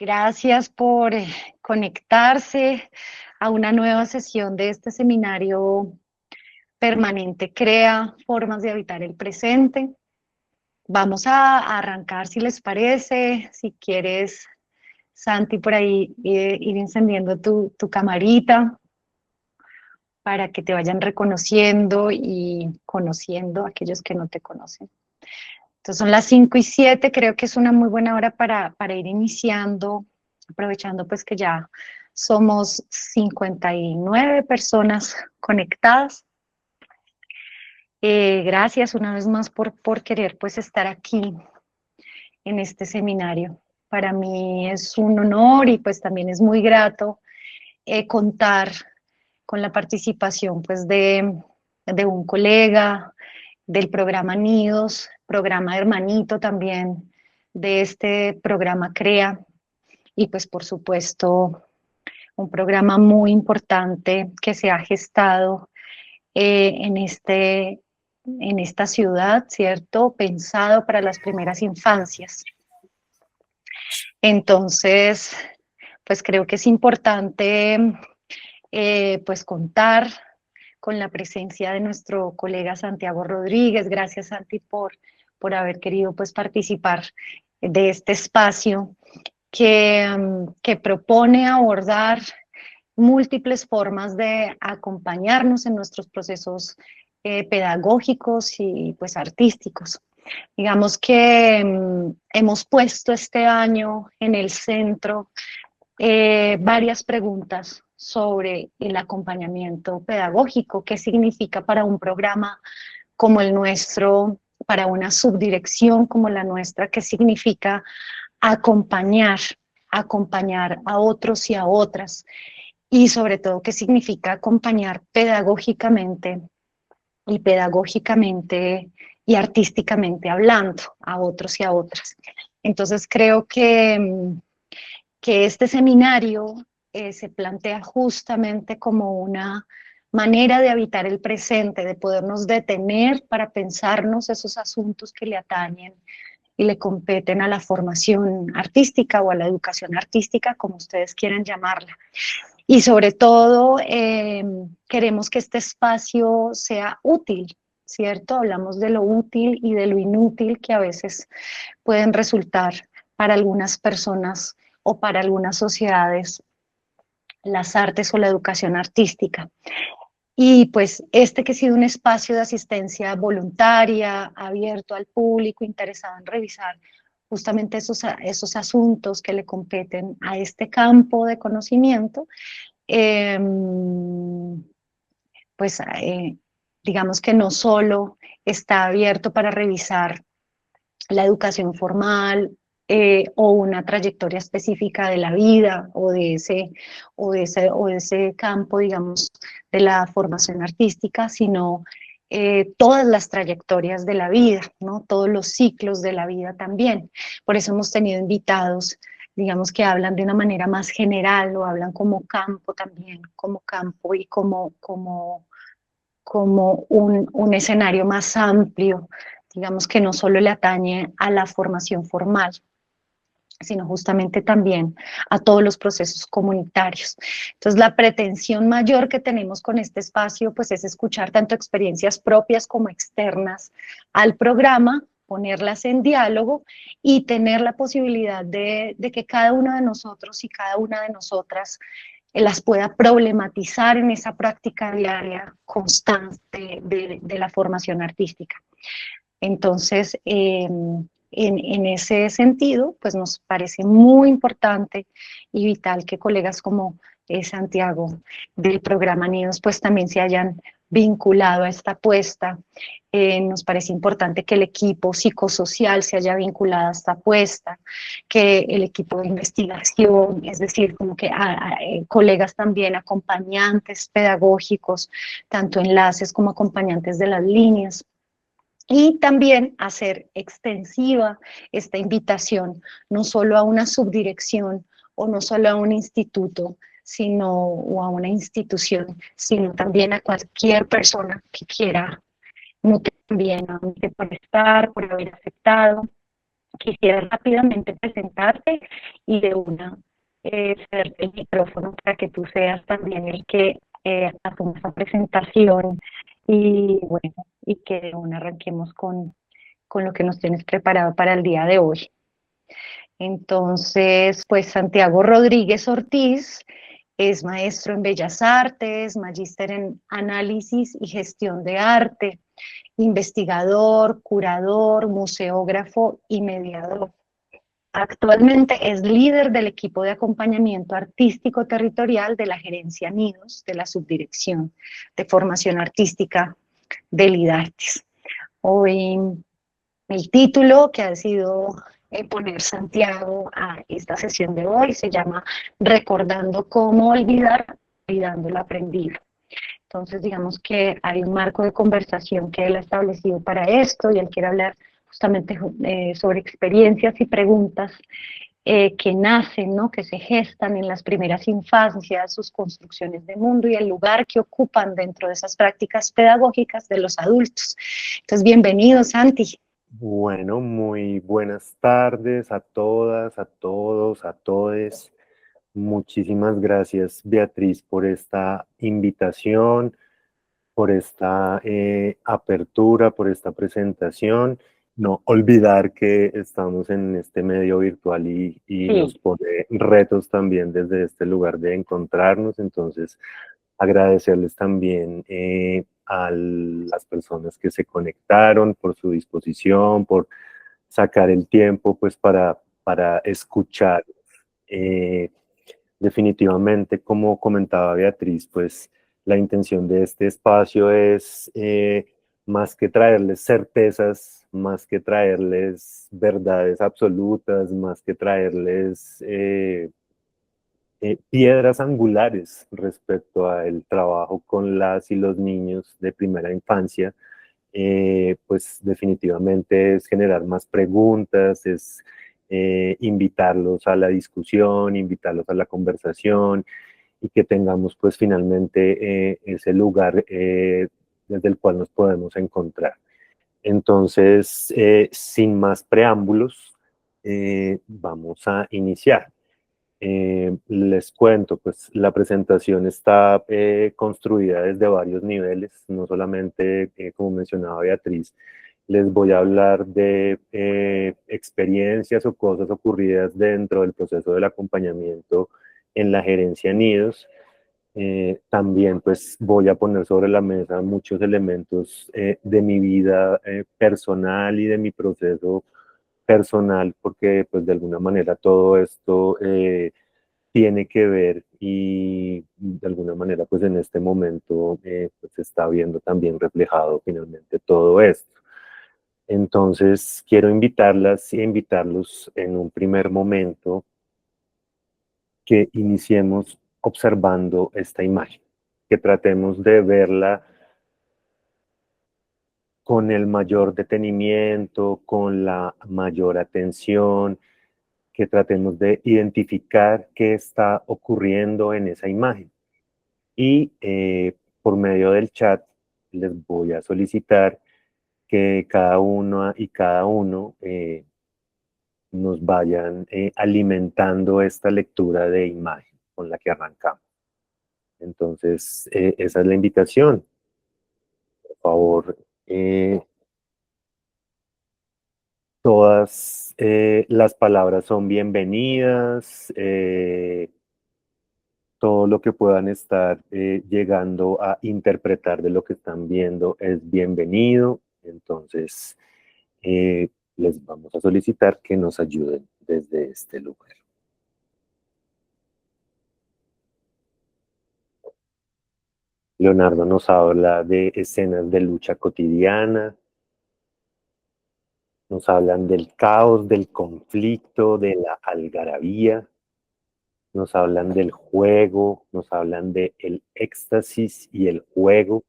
Gracias por conectarse a una nueva sesión de este seminario permanente Crea formas de habitar el presente. Vamos a arrancar, si les parece, si quieres, Santi, por ahí ir encendiendo tu camarita para que te vayan reconociendo y conociendo a aquellos que no te conocen. Entonces son las 5:07, creo que es una muy buena hora para ir iniciando, aprovechando pues que ya somos 59 personas conectadas. Gracias una vez más por querer pues estar aquí en este seminario. Para mí es un honor y pues también es muy grato contar con la participación pues de un colega, del programa Nidos, programa hermanito también de este programa CREA, y pues por supuesto un programa muy importante que se ha gestado en esta ciudad, ¿cierto? Pensado para las primeras infancias. Entonces, pues creo que es importante pues contar con la presencia de nuestro colega Santiago Rodríguez. Gracias, Santi, por haber querido pues, participar de este espacio que propone abordar múltiples formas de acompañarnos en nuestros procesos pedagógicos y pues artísticos. Digamos que hemos puesto este año en el centro varias preguntas sobre el acompañamiento pedagógico, qué significa para un programa como el nuestro, para una subdirección como la nuestra, qué significa acompañar, acompañar a otros y a otras, y sobre todo qué significa acompañar pedagógicamente y artísticamente hablando a otros y a otras. Entonces creo que este seminario se plantea justamente como una manera de habitar el presente, de podernos detener para pensarnos esos asuntos que le atañen y le competen a la formación artística o a la educación artística, como ustedes quieran llamarla. Y sobre todo, queremos que este espacio sea útil, ¿cierto? Hablamos de lo útil y de lo inútil que a veces pueden resultar para algunas personas o para algunas sociedades las artes o la educación artística. Y pues este que ha sido un espacio de asistencia voluntaria, abierto al público, interesado en revisar justamente esos asuntos que le competen a este campo de conocimiento, eh, pues digamos que no solo está abierto para revisar la educación formal o una trayectoria específica de la vida o de ese campo, digamos, de la formación artística, sino todas las trayectorias de la vida, ¿no? Todos los ciclos de la vida también. Por eso hemos tenido invitados, digamos, que hablan de una manera más general o hablan como campo también, como campo y como un escenario más amplio, digamos que no solo le atañe a la formación formal, sino justamente también a todos los procesos comunitarios. Entonces, la pretensión mayor que tenemos con este espacio, pues es escuchar tanto experiencias propias como externas al programa, ponerlas en diálogo y tener la posibilidad de que cada uno de nosotros y cada una de nosotras las pueda problematizar en esa práctica diaria constante de la formación artística. Entonces, en ese sentido, pues nos parece muy importante y vital que colegas como Santiago del programa Nidos, pues también se hayan vinculado a esta apuesta. Nos parece importante que el equipo psicosocial se haya vinculado a esta apuesta, que el equipo de investigación, es decir, como que colegas también, acompañantes pedagógicos, tanto enlaces como acompañantes de las líneas, y también hacer extensiva esta invitación, no solo a una subdirección o no solo a un instituto, sino o a una institución, sino también a cualquier persona que quiera, no también por estar, por haber aceptado quisiera rápidamente presentarte y de una cederte el micrófono para que tú seas también el que asuma esa presentación y bueno, y que de una arranquemos con lo que nos tienes preparado para el día de hoy. Entonces, pues Santiago Rodríguez Ortiz es maestro en Bellas Artes, magíster en análisis y gestión de arte, investigador, curador, museógrafo y mediador. Actualmente es líder del equipo de acompañamiento artístico territorial de la Gerencia Nidos de la Subdirección de Formación Artística del IDARTES. Hoy el título que ha decidido poner Santiago a esta sesión de hoy se llama Recordando cómo olvidar, olvidando lo aprendido. Entonces, digamos que hay un marco de conversación que él ha establecido para esto y él quiere hablar justamente sobre experiencias y preguntas que nacen, ¿no? Que se gestan en las primeras infancias, sus construcciones de mundo y el lugar que ocupan dentro de esas prácticas pedagógicas de los adultos. Entonces, bienvenido, Santi. Bueno, muy buenas tardes a todas, a todos, a todes. Muchísimas gracias, Beatriz, por esta invitación, por esta apertura, por esta presentación. No olvidar que estamos en este medio virtual y nos Sí. pone retos también desde este lugar de encontrarnos. Entonces, agradecerles también a las personas que se conectaron por su disposición, por sacar el tiempo pues para escuchar. Eh, Definitivamente, como comentaba Beatriz, pues la intención de este espacio es más que traerles certezas, más que traerles verdades absolutas, más que traerles piedras angulares respecto al trabajo con las y los niños de primera infancia, pues definitivamente es generar más preguntas, es invitarlos a la discusión, invitarlos a la conversación y que tengamos pues finalmente ese lugar desde el cual nos podemos encontrar. Entonces, sin más preámbulos, vamos a iniciar. Les cuento, pues la presentación está construida desde varios niveles, no solamente, como mencionaba Beatriz, les voy a hablar de experiencias o cosas ocurridas dentro del proceso del acompañamiento en la gerencia Nidos. También pues voy a poner sobre la mesa muchos elementos de mi vida personal y de mi proceso personal, porque pues de alguna manera todo esto tiene que ver y de alguna manera pues en este momento pues se está viendo también reflejado finalmente todo esto. Entonces quiero invitarlas y invitarlos en un primer momento que iniciemos observando esta imagen, que tratemos de verla con el mayor detenimiento, con la mayor atención, que tratemos de identificar qué está ocurriendo en esa imagen. Y por medio del chat les voy a solicitar que cada uno y cada uno nos vayan alimentando esta lectura de imagen con la que arrancamos. Entonces, esa es la invitación. Por favor, todas las palabras son bienvenidas. Todo lo que puedan estar llegando a interpretar de lo que están viendo es bienvenido. Entonces, les vamos a solicitar que nos ayuden desde este lugar. Leonardo nos habla de escenas de lucha cotidiana, nos hablan del caos, del conflicto, de la algarabía, nos hablan del juego, nos hablan del éxtasis y el juego.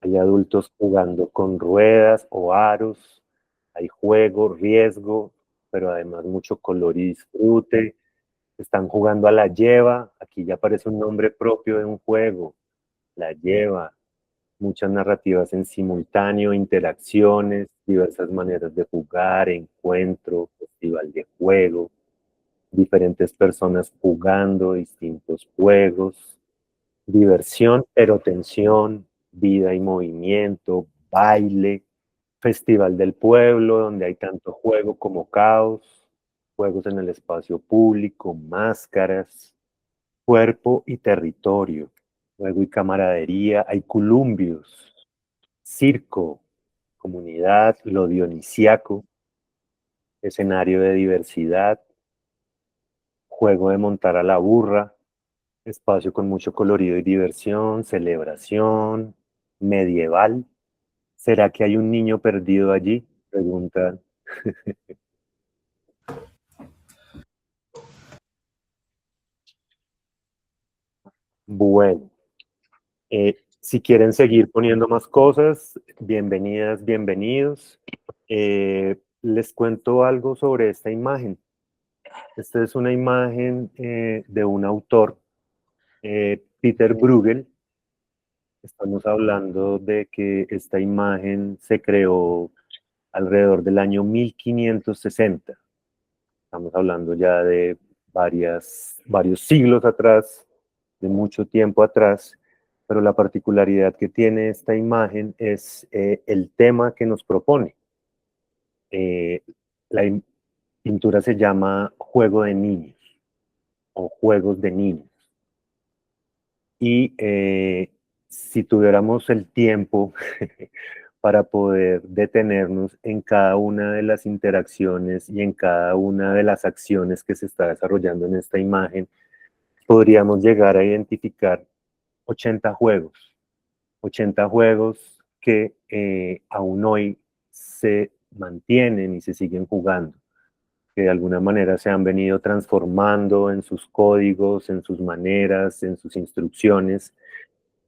Hay adultos jugando con ruedas o aros, hay juego, riesgo, pero además mucho color y disfrute. Están jugando a la lleva, aquí ya aparece un nombre propio de un juego, la lleva. muchas narrativas en simultáneo, interacciones, diversas maneras de jugar, encuentro, festival de juego, diferentes personas jugando distintos juegos, diversión, pero tensión, vida y movimiento, baile, festival del pueblo, donde hay tanto juego como caos, juegos en el espacio público, máscaras, cuerpo y territorio, juego y camaradería, hay columbios, circo, comunidad, lo dionisiaco, escenario de diversidad, juego de montar a la burra, espacio con mucho colorido y diversión, celebración, medieval. ¿Será que hay un niño perdido allí? Pregunta. Bueno, si quieren seguir poniendo más cosas, bienvenidas, bienvenidos. Les cuento algo sobre esta imagen. Esta es una imagen de un autor, Peter Bruegel. Estamos hablando de que esta imagen se creó alrededor del año 1560. Estamos hablando ya de varios siglos atrás, de mucho tiempo atrás, pero la particularidad que tiene esta imagen es el tema que nos propone. La pintura se llama Juego de Niños o Juegos de Niños. Y si tuviéramos el tiempo para poder detenernos en cada una de las interacciones y en cada una de las acciones que se está desarrollando en esta imagen, podríamos llegar a identificar 80 juegos, 80 juegos que aún hoy se mantienen y se siguen jugando, que de alguna manera se han venido transformando en sus códigos, en sus maneras, en sus instrucciones,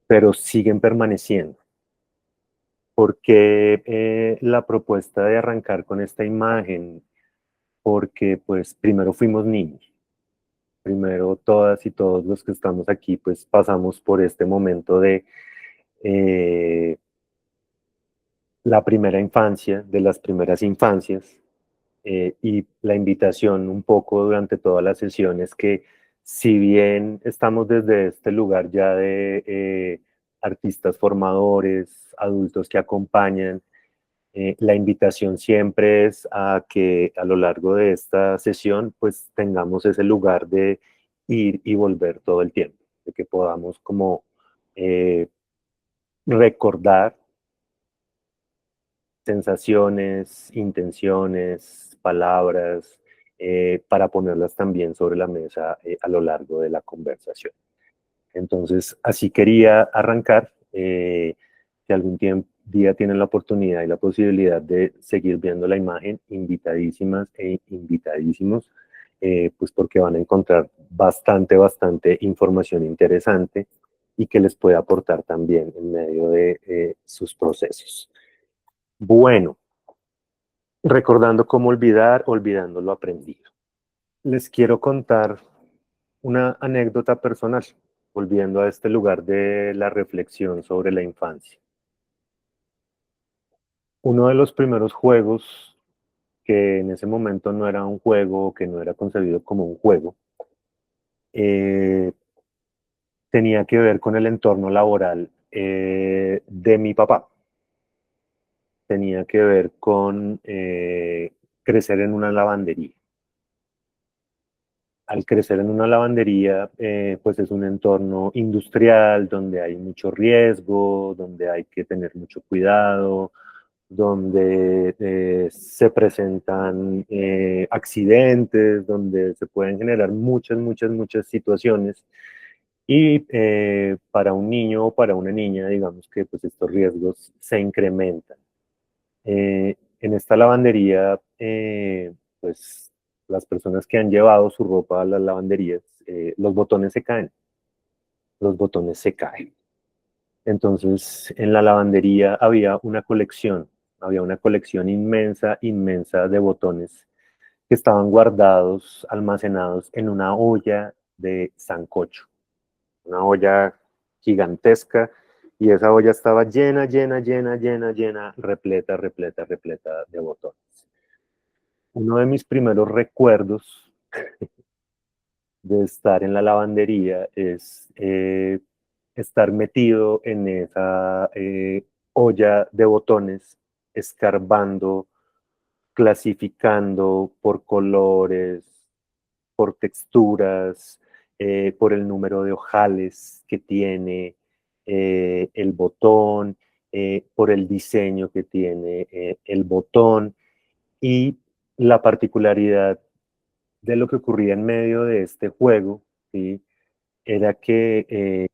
pero siguen permaneciendo. Porque la propuesta de arrancar con esta imagen, porque pues primero fuimos niños, primero todas y todos los que estamos aquí pues pasamos por este momento de eh, la primera infancia, de las primeras infancias, y la invitación un poco durante todas las sesiones que si bien estamos desde este lugar ya de artistas formadores, adultos que acompañan, la invitación siempre es a que a lo largo de esta sesión pues tengamos ese lugar de ir y volver todo el tiempo, de que podamos como eh, recordar sensaciones, intenciones, palabras, para ponerlas también sobre la mesa a lo largo de la conversación. Entonces, así quería arrancar. Si algún día tienen la oportunidad y la posibilidad de seguir viendo la imagen, invitadísimas e invitadísimos, pues porque van a encontrar bastante información interesante y que les puede aportar también en medio de sus procesos. Bueno, recordando cómo olvidar, olvidando lo aprendido. Les quiero contar una anécdota personal, volviendo a este lugar de la reflexión sobre la infancia. Uno de los primeros juegos que en ese momento no era un juego, que no era concebido como un juego, eh, tenía que ver con el entorno laboral de mi papá. Tenía que ver con crecer en una lavandería. Al crecer en una lavandería, pues es un entorno industrial donde hay mucho riesgo, donde hay que tener mucho cuidado, donde se presentan accidentes, donde se pueden generar muchas situaciones. Y para un niño o para una niña, digamos que pues estos riesgos se incrementan. En esta lavandería, pues las personas que han llevado su ropa a las lavanderías, los botones se caen, los botones se caen. Entonces, en la lavandería había una colección inmensa de botones que estaban guardados, almacenados en una olla de sancocho, una olla gigantesca y esa olla estaba llena, llena, llena, llena, llena, repleta, repleta, repleta de botones. Uno de mis primeros recuerdos de estar en la lavandería es estar metido en esa olla de botones, escarbando, clasificando por colores, por texturas, por el número de ojales que tiene el botón, por el diseño que tiene el botón y la particularidad de lo que ocurría en medio de este juego, ¿sí? Era que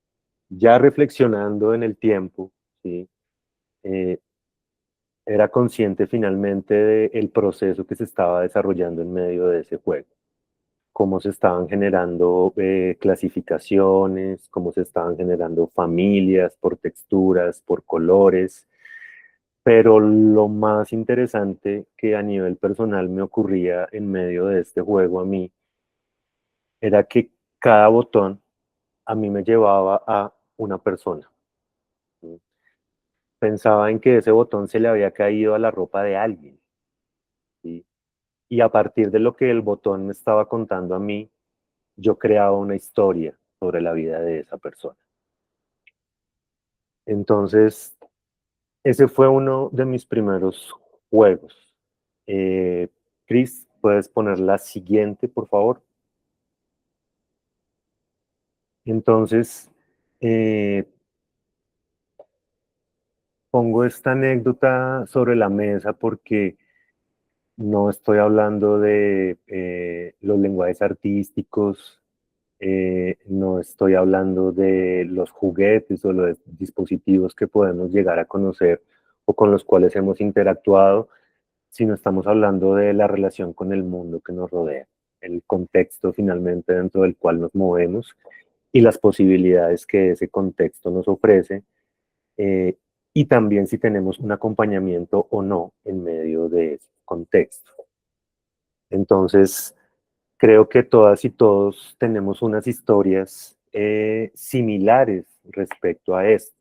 ya reflexionando en el tiempo, ¿sí? Eh, era consciente finalmente del proceso que se estaba desarrollando en medio de ese juego, cómo se estaban generando clasificaciones, cómo se estaban generando familias por texturas, por colores, pero lo más interesante que a nivel personal me ocurría en medio de este juego a mí era que cada botón a mí me llevaba a una persona. ¿Sí? Pensaba en que ese botón se le había caído a la ropa de alguien, ¿sí? Y a partir de lo que el botón me estaba contando a mí, yo creaba una historia sobre la vida de esa persona. Entonces, ese fue uno de mis primeros juegos. Eh, Chris, ¿puedes poner la siguiente, por favor? Entonces, eh, pongo esta anécdota sobre la mesa porque no estoy hablando de los lenguajes artísticos, no estoy hablando de los juguetes o los dispositivos que podemos llegar a conocer o con los cuales hemos interactuado, sino estamos hablando de la relación con el mundo que nos rodea, el contexto finalmente dentro del cual nos movemos y las posibilidades que ese contexto nos ofrece, eh, y también si tenemos un acompañamiento o no en medio de ese contexto. Entonces, creo que todas y todos tenemos unas historias similares respecto a esto.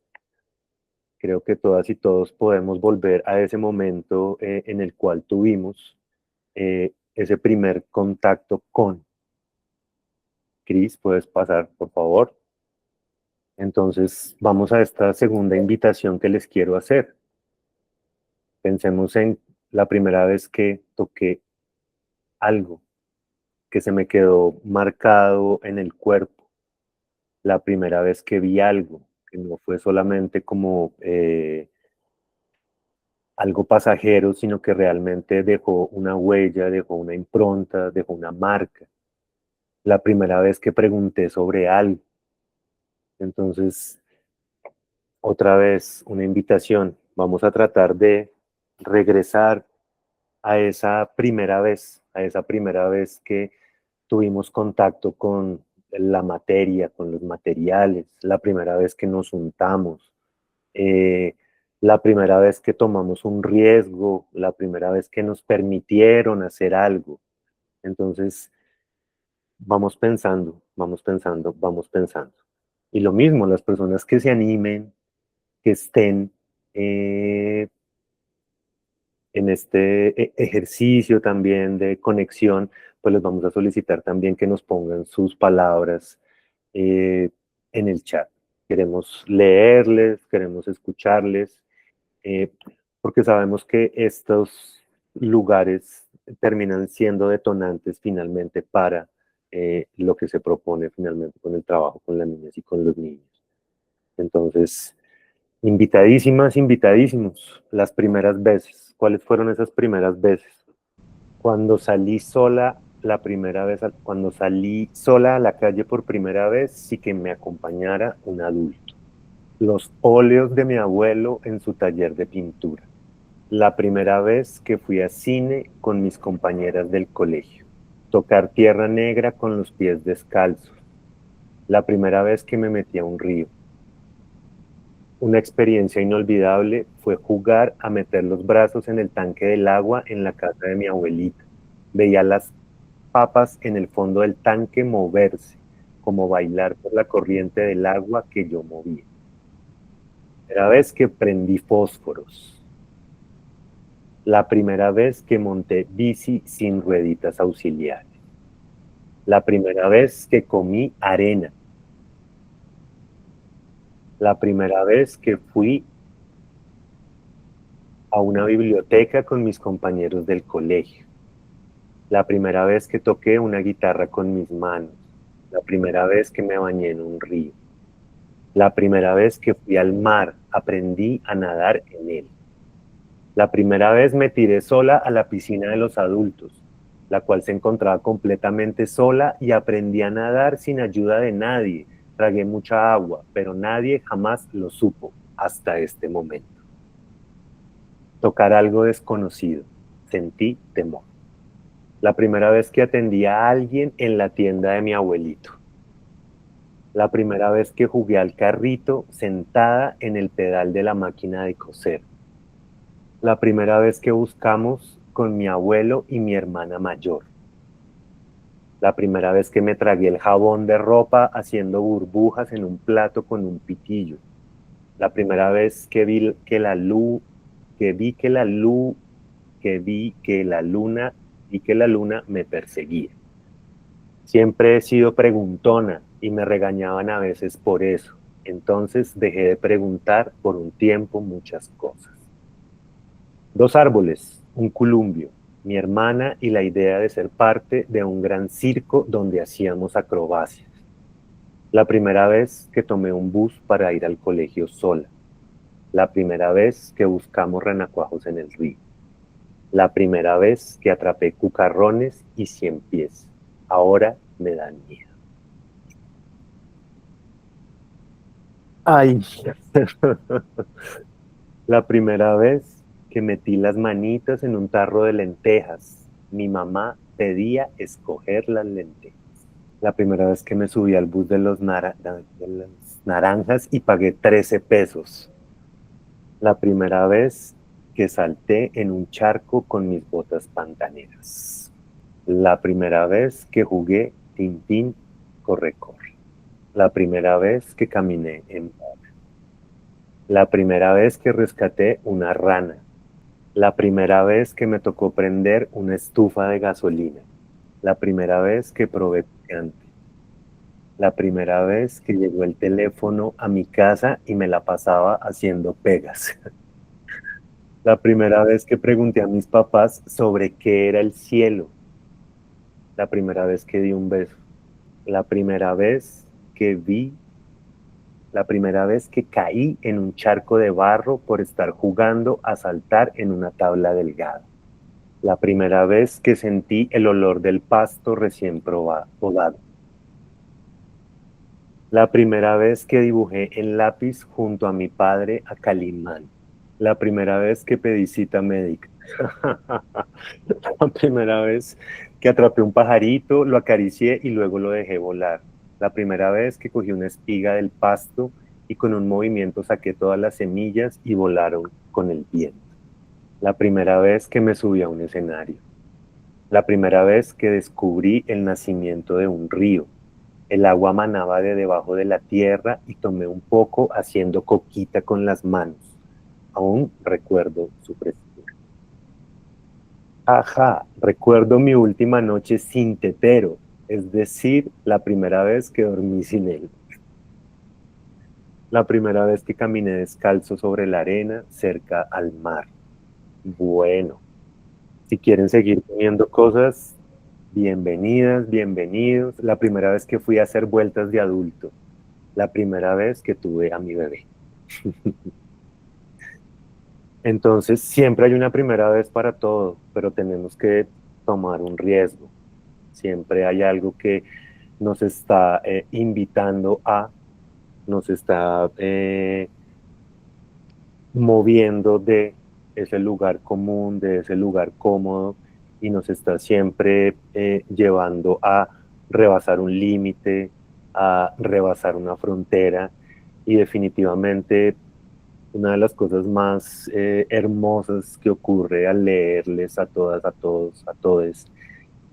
Creo que todas y todos podemos volver a ese momento en el cual tuvimos ese primer contacto con. Cris, ¿puedes pasar, por favor? Entonces, vamos a esta segunda invitación que les quiero hacer. Pensemos en la primera vez que toqué algo que se me quedó marcado en el cuerpo, la primera vez que vi algo, que no fue solamente como algo pasajero, sino que realmente dejó una huella, dejó una impronta, dejó una marca. La primera vez que pregunté sobre algo. Entonces, otra vez, una invitación. Vamos a tratar de regresar a esa primera vez que tuvimos contacto con la materia, con los materiales, la primera vez que nos untamos, eh, la primera vez que tomamos un riesgo, la primera vez que nos permitieron hacer algo. Entonces, vamos pensando, vamos pensando, vamos pensando. Y lo mismo, las personas que se animen, que estén en este ejercicio también de conexión, pues les vamos a solicitar también que nos pongan sus palabras en el chat. Queremos leerles, queremos escucharles, eh, porque sabemos que estos lugares terminan siendo detonantes finalmente para lo que se propone finalmente con el trabajo con las niñas y con los niños. Entonces, invitadísimas, invitadísimos, las primeras veces. ¿Cuáles fueron esas primeras veces? Cuando salí sola la primera vez, cuando salí sola a la calle por primera vez, sí que me acompañara un adulto. Los óleos de mi abuelo en su taller de pintura. La primera vez que fui a cine con mis compañeras del colegio. Tocar tierra negra con los pies descalzos. La primera vez que me metí a un río. Una experiencia inolvidable fue jugar a meter los brazos en el tanque del agua en la casa de mi abuelita. Veía las papas en el fondo del tanque moverse, como bailar por la corriente del agua que yo movía. primera vez que prendí fósforos, la primera vez que monté bici sin rueditas auxiliares, la primera vez que comí arena, la primera vez que fui a una biblioteca con mis compañeros del colegio, la primera vez que toqué una guitarra con mis manos, la primera vez que me bañé en un río, la primera vez que fui al mar, aprendí a nadar en él. La primera vez me tiré sola a la piscina de los adultos, la cual se encontraba completamente sola y aprendí a nadar sin ayuda de nadie. Tragué mucha agua, pero nadie jamás lo supo hasta este momento. Tocar algo desconocido. Sentí temor. La primera vez que atendí a alguien en la tienda de mi abuelito. La primera vez que jugué al carrito sentada en el pedal de la máquina de coser. La primera vez que buscamos con mi abuelo y mi hermana mayor. La primera vez que me tragué el jabón de ropa haciendo burbujas en un plato con un pitillo. La primera vez que vi que la luz, que vi que la luz, que vi que la luna me perseguía. Siempre he sido preguntona y me regañaban a veces por eso. Entonces dejé de preguntar por un tiempo muchas cosas. Dos árboles, un columpio, mi hermana y la idea de ser parte de un gran circo donde hacíamos acrobacias. La primera vez que tomé un bus para ir al colegio sola. La primera vez que buscamos renacuajos en el río. La primera vez que atrapé cucarrones y cien pies. Ahora me dan miedo. Ay, la primera vez que metí las manitas en un tarro de lentejas. Mi mamá pedía escoger las lentejas. La primera vez que me subí al bus de de las naranjas y pagué 13 pesos. La primera vez que salté en un charco con mis botas pantaneras. La primera vez que jugué Tintín corre-corre. La primera vez que caminé en bola. La primera vez que rescaté una rana. La primera vez que me tocó prender una estufa de gasolina. La primera vez que probé picante. La primera vez que llegó el teléfono a mi casa y me la pasaba haciendo pegas. La primera vez que pregunté a mis papás sobre qué era el cielo. La primera vez que di un beso. La primera vez que vi, la primera vez que caí en un charco de barro por estar jugando a saltar en una tabla delgada. La primera vez que sentí el olor del pasto recién podado. La primera vez que dibujé en lápiz junto a mi padre a Calimán. La primera vez que pedí cita médica. La primera vez que atrapé un pajarito, lo acaricié y luego lo dejé volar. La primera vez que cogí una espiga del pasto y con un movimiento saqué todas las semillas y volaron con el viento. La primera vez que me subí a un escenario. La primera vez que descubrí el nacimiento de un río. El agua manaba de debajo de la tierra y tomé un poco haciendo coquita con las manos. Aún recuerdo su frescura. Ajá, recuerdo mi última noche sin tetero, es decir, la primera vez que dormí sin él. La primera vez que caminé descalzo sobre la arena cerca al mar. Bueno, si quieren seguir poniendo cosas, bienvenidas, bienvenidos. La primera vez que fui a hacer vueltas de adulto. La primera vez que tuve a mi bebé. Entonces, siempre hay una primera vez para todo, pero tenemos que tomar un riesgo. Siempre hay algo que nos está invitando a, nos está moviendo de ese lugar común, de ese lugar cómodo, y nos está siempre llevando a rebasar un límite, a rebasar una frontera, y definitivamente una de las cosas más hermosas que ocurre al leerles a todas, a todos, a todes,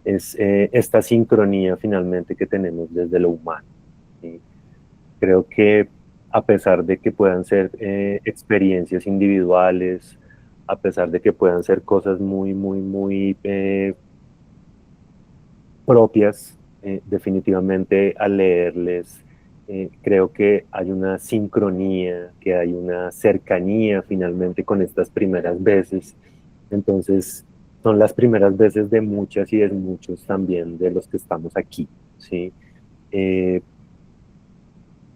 es esta sincronía finalmente que tenemos desde lo humano, ¿sí? Creo que a pesar de que puedan ser experiencias individuales, a pesar de que puedan ser cosas muy propias, definitivamente al leerles, creo que hay una sincronía, que hay una cercanía finalmente con estas primeras veces. Entonces, son las primeras veces de muchas y de muchos también de los que estamos aquí, ¿sí? Eh,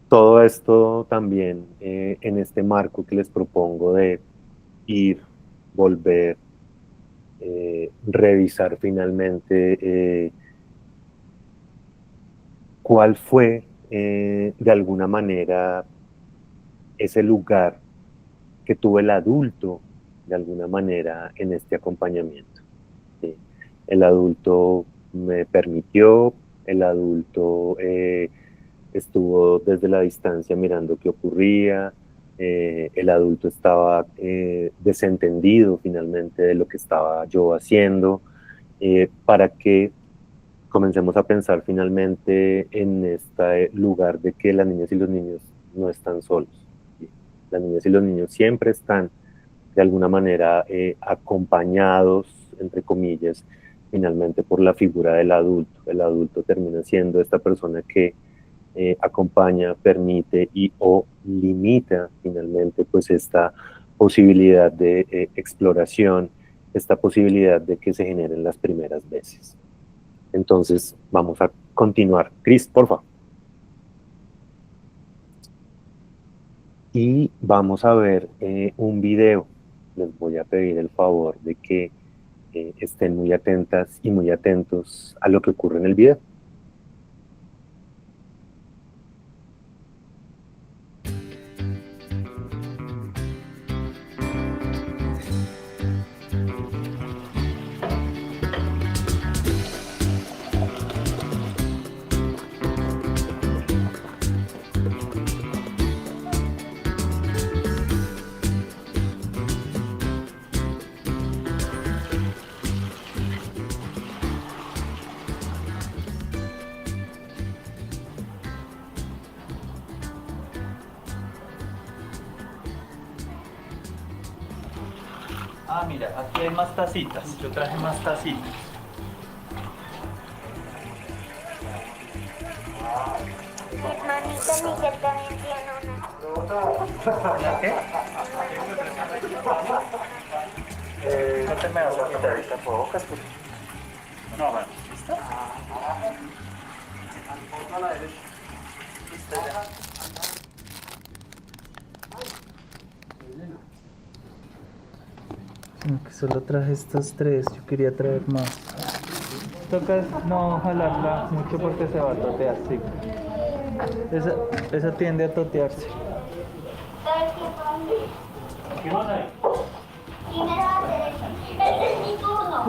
Todo esto también en este marco que les propongo de ir, volver, revisar finalmente cuál fue de alguna manera ese lugar que tuvo el adulto de alguna manera en este acompañamiento. ¿Sí? El adulto me permitió, el adulto estuvo desde la distancia mirando qué ocurría, el adulto estaba desentendido finalmente de lo que estaba yo haciendo, para que comencemos a pensar finalmente en este lugar de que las niñas y los niños no están solos. ¿Sí? Las niñas y los niños siempre están de alguna manera acompañados, entre comillas, finalmente por la figura del adulto. El adulto termina siendo esta persona que acompaña, permite y o limita finalmente pues esta posibilidad de exploración, esta posibilidad de que se generen las primeras veces. Entonces, vamos a continuar. Cris, por favor. Y vamos a ver un video. Les voy a pedir el favor de que estén muy atentas y muy atentos a lo que ocurre en el video. Ah, mira, aquí hay más tacitas. Yo traje más tacitas. Manita, Miguel también tiene una. ¿La qué? No te me vas a quitar el tapabocas, pues. No, bueno, ¿listo? Listo ya. Sino que solo traje estos tres, yo quería traer más. Toca no jalarla mucho porque se va a totear, sí. Esa tiende a totearse. ¿Qué más hay? ¿Quién era la derecha? ¡Este es mi turno!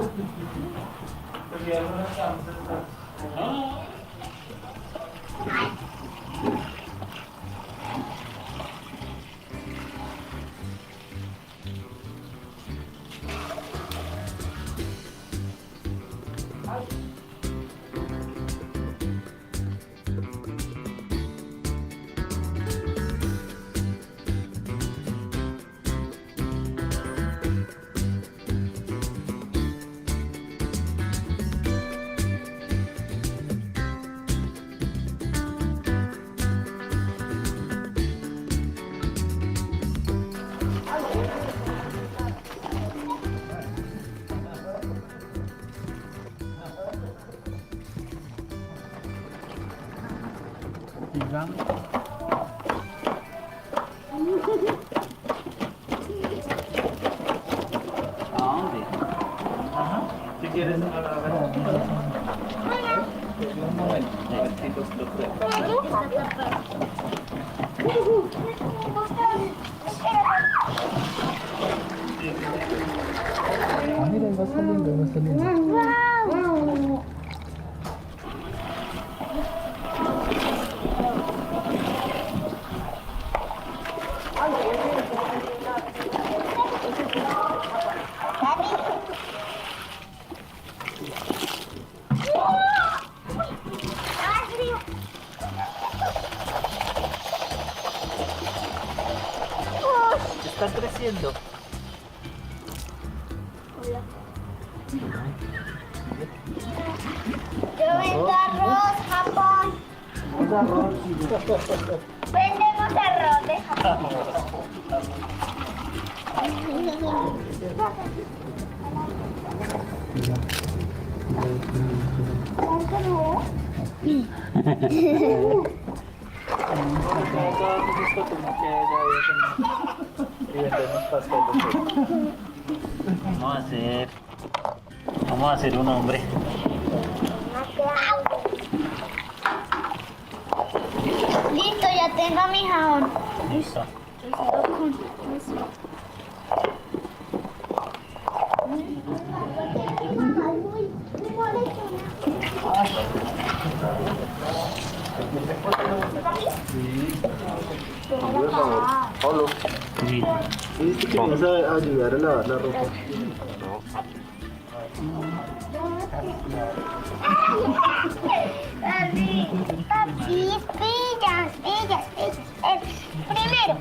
¿A dónde? Ajá. Si quieres, a ver. Un momento, a ver si los pruebo. Ah, mira, va saliendo, va saliendo. Están creciendo. Yo vendo arroz, Japón. Vendemos arroz de Japón. Vamos a hacer un hombre. Listo, ya tengo mi jabón. Listo. Sí. Vamos a ayudar a lavar la ropa. Papi, pillas. Primero.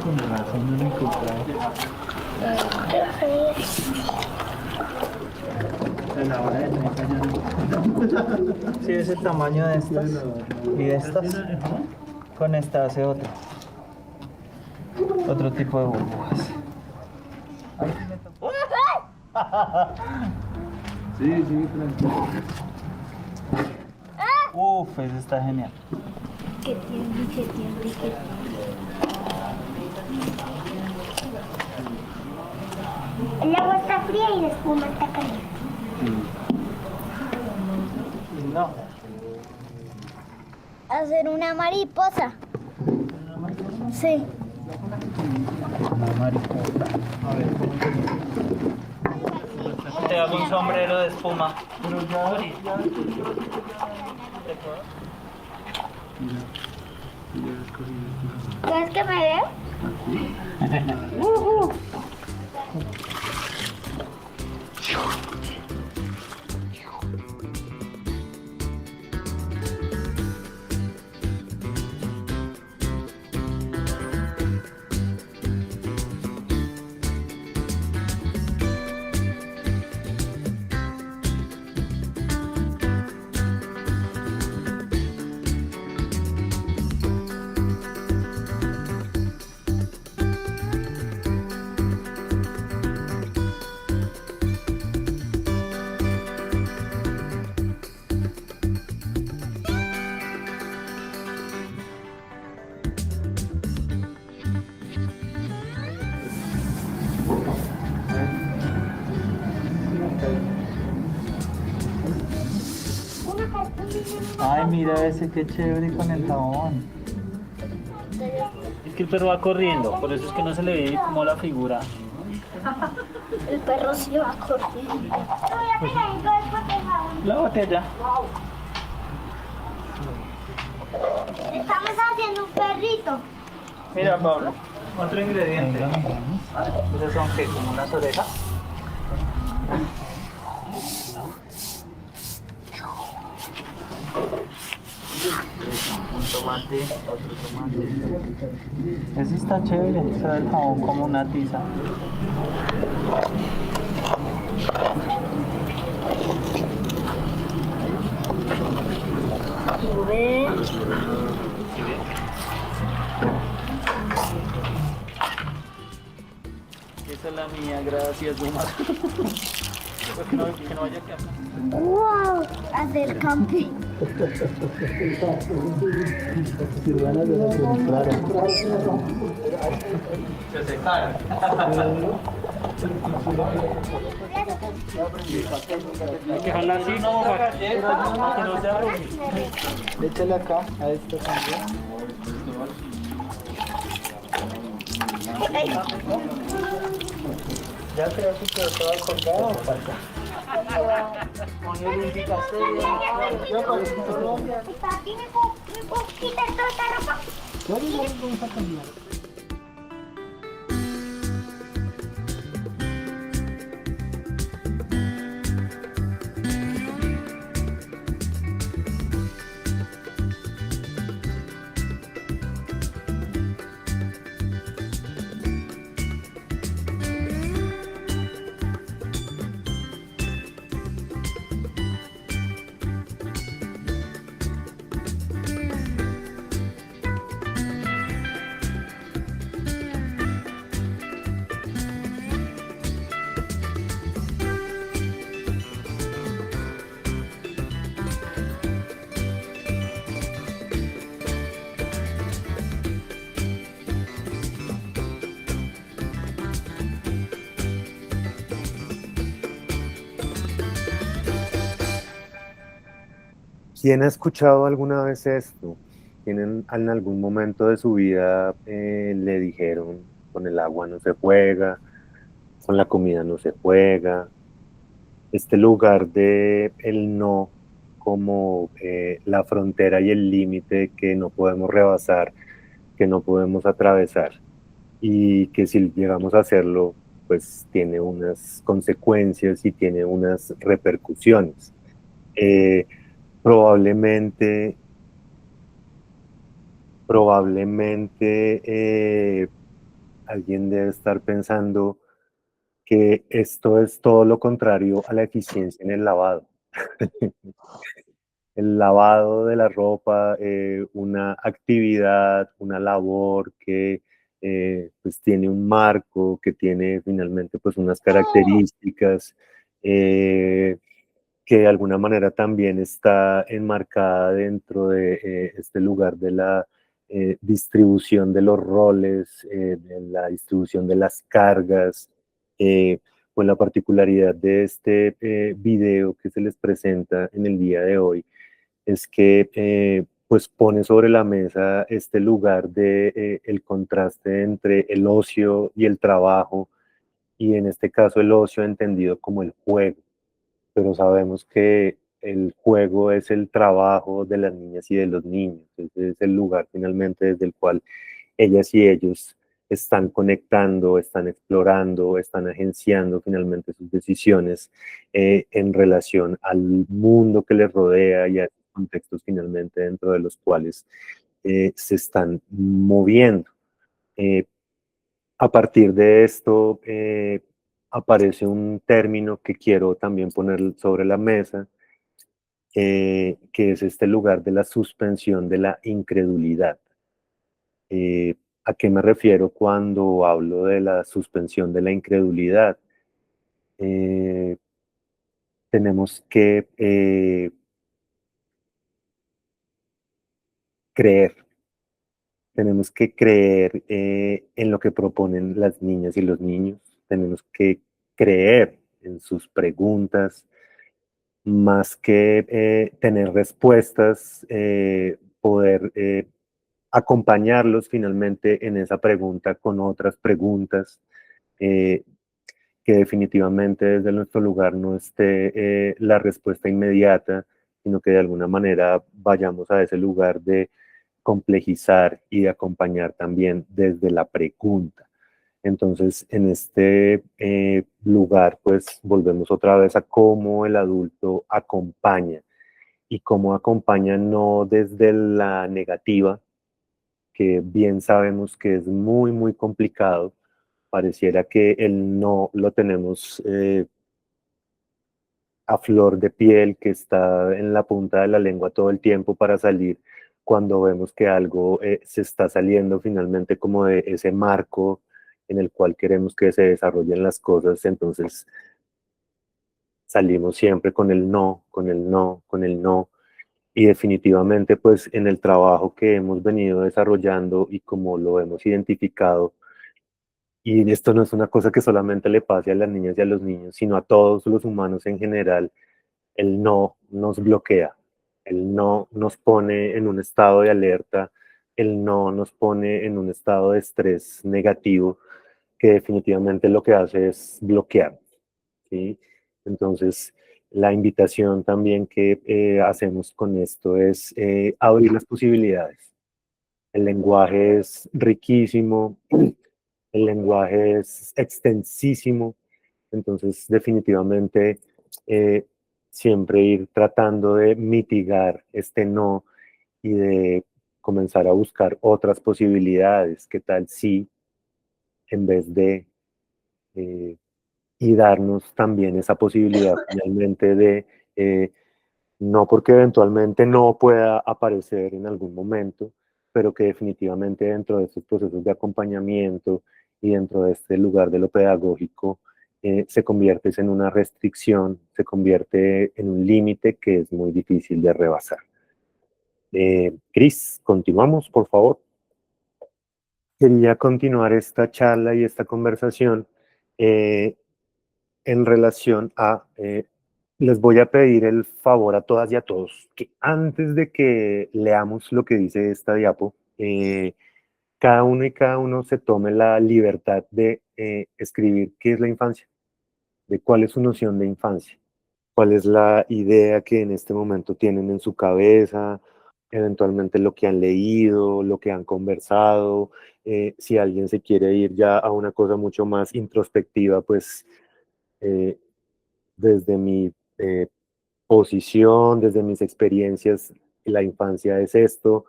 Con razón no me encontraba. Sí, es el tamaño de estas y de estas. Con esta hace otro tipo de burbujas. Sí, tranquilo. Uf, ese está genial. Que tiemble. El agua está fría y la espuma está caliente. No. Hacer una mariposa. Sí. Una mariposa. A ver. Te hago un sombrero de espuma. Pero ya. ¿Quieres que me vea? Ay, mira ese, qué chévere con el jabón. Es que el perro va corriendo, por eso es que no se le ve como la figura. El perro sí va corriendo. Voy a pegar entonces porque el jabón. La botella. Estamos haciendo un perrito. Mira, Pablo, otro ingrediente. ¿Esos son qué? ¿Como unas orejas? Un tomate, otro tomate. Ese está chévere, se ve el jabón como una tiza. Esa es la mía, gracias, Duma. Que no vaya a quedar. ¡Wow! Hacer camping. Se secaron. Hay que jalar así, no, para que no se arruine. Échale acá, a esta también. Ya creo que quedó todo colgado o falta. Papi, ¿me puedo quitar toda esta ropa? ¿Quién ha escuchado alguna vez esto? ¿Quién en algún momento de su vida le dijeron, con el agua no se juega, con la comida no se juega? Este lugar de el no como la frontera y el límite que no podemos rebasar, que no podemos atravesar y que si llegamos a hacerlo, pues tiene unas consecuencias y tiene unas repercusiones. Eh, probablemente, probablemente alguien debe estar pensando que esto es todo lo contrario a la eficiencia en el lavado. El lavado de la ropa, una actividad, una labor que pues tiene un marco, que tiene finalmente pues unas características, eh, que de alguna manera también está enmarcada dentro de este lugar de la distribución de los roles, de la distribución de las cargas, pues la particularidad de este video que se les presenta en el día de hoy es que pues pone sobre la mesa este lugar de el contraste entre el ocio y el trabajo, y en este caso el ocio entendido como el juego, pero sabemos que el juego es el trabajo de las niñas y de los niños, ese es el lugar finalmente desde el cual ellas y ellos están conectando, están explorando, están agenciando finalmente sus decisiones en relación al mundo que les rodea y a los contextos finalmente dentro de los cuales se están moviendo. Eh, a partir de esto aparece un término que quiero también poner sobre la mesa, que es este lugar de la suspensión de la incredulidad. Eh, ¿A qué me refiero cuando hablo de la suspensión de la incredulidad? Eh, tenemos que creer, tenemos que creer en lo que proponen las niñas y los niños, tenemos que creer en sus preguntas, más que tener respuestas, poder acompañarlos finalmente en esa pregunta con otras preguntas, eh, que definitivamente desde nuestro lugar no esté la respuesta inmediata, sino que de alguna manera vayamos a ese lugar de complejizar y de acompañar también desde la pregunta. Entonces, en este lugar, pues volvemos otra vez a cómo el adulto acompaña y cómo acompaña no desde la negativa, que bien sabemos que es muy, muy complicado. Pareciera que el no lo tenemos a flor de piel, que está en la punta de la lengua todo el tiempo para salir cuando vemos que algo se está saliendo finalmente como de ese marco en el cual queremos que se desarrollen las cosas. Entonces salimos siempre con el no, con el no, con el no. Y definitivamente pues en el trabajo que hemos venido desarrollando y como lo hemos identificado, y esto no es una cosa que solamente le pase a las niñas y a los niños, sino a todos los humanos en general, el no nos bloquea, el no nos pone en un estado de alerta, el no nos pone en un estado de estrés negativo, que definitivamente lo que hace es bloquear, ¿sí? Entonces, la invitación también que hacemos con esto es abrir las posibilidades. El lenguaje es riquísimo, el lenguaje es extensísimo, entonces definitivamente eh, siempre ir tratando de mitigar este no y de comenzar a buscar otras posibilidades. ¿Qué tal si en vez de eh, y darnos también esa posibilidad finalmente de no porque eventualmente no pueda aparecer en algún momento, pero que definitivamente dentro de estos procesos de acompañamiento y dentro de este lugar de lo pedagógico se convierte en una restricción, se convierte en un límite que es muy difícil de rebasar? Cris, continuamos, por favor. Quería continuar esta charla y esta conversación en relación a Les voy a pedir el favor a todas y a todos que antes de que leamos lo que dice esta diapo, cada uno y cada uno se tome la libertad de escribir qué es la infancia, de cuál es su noción de infancia, cuál es la idea que en este momento tienen en su cabeza, eventualmente lo que han leído, lo que han conversado. Si alguien se quiere ir ya a una cosa mucho más introspectiva, pues eh, desde mi posición, desde mis experiencias, la infancia es esto.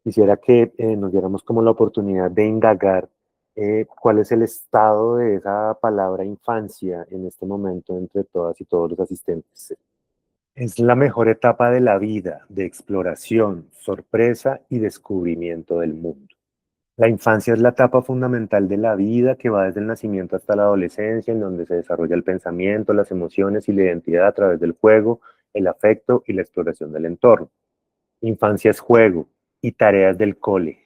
Quisiera que nos diéramos como la oportunidad de indagar cuál es el estado de esa palabra infancia en este momento entre todas y todos los asistentes. Es la mejor etapa de la vida, de exploración, sorpresa y descubrimiento del mundo. La infancia es la etapa fundamental de la vida que va desde el nacimiento hasta la adolescencia, en donde se desarrolla el pensamiento, las emociones y la identidad a través del juego, el afecto y la exploración del entorno. Infancia es juego y tareas del cole,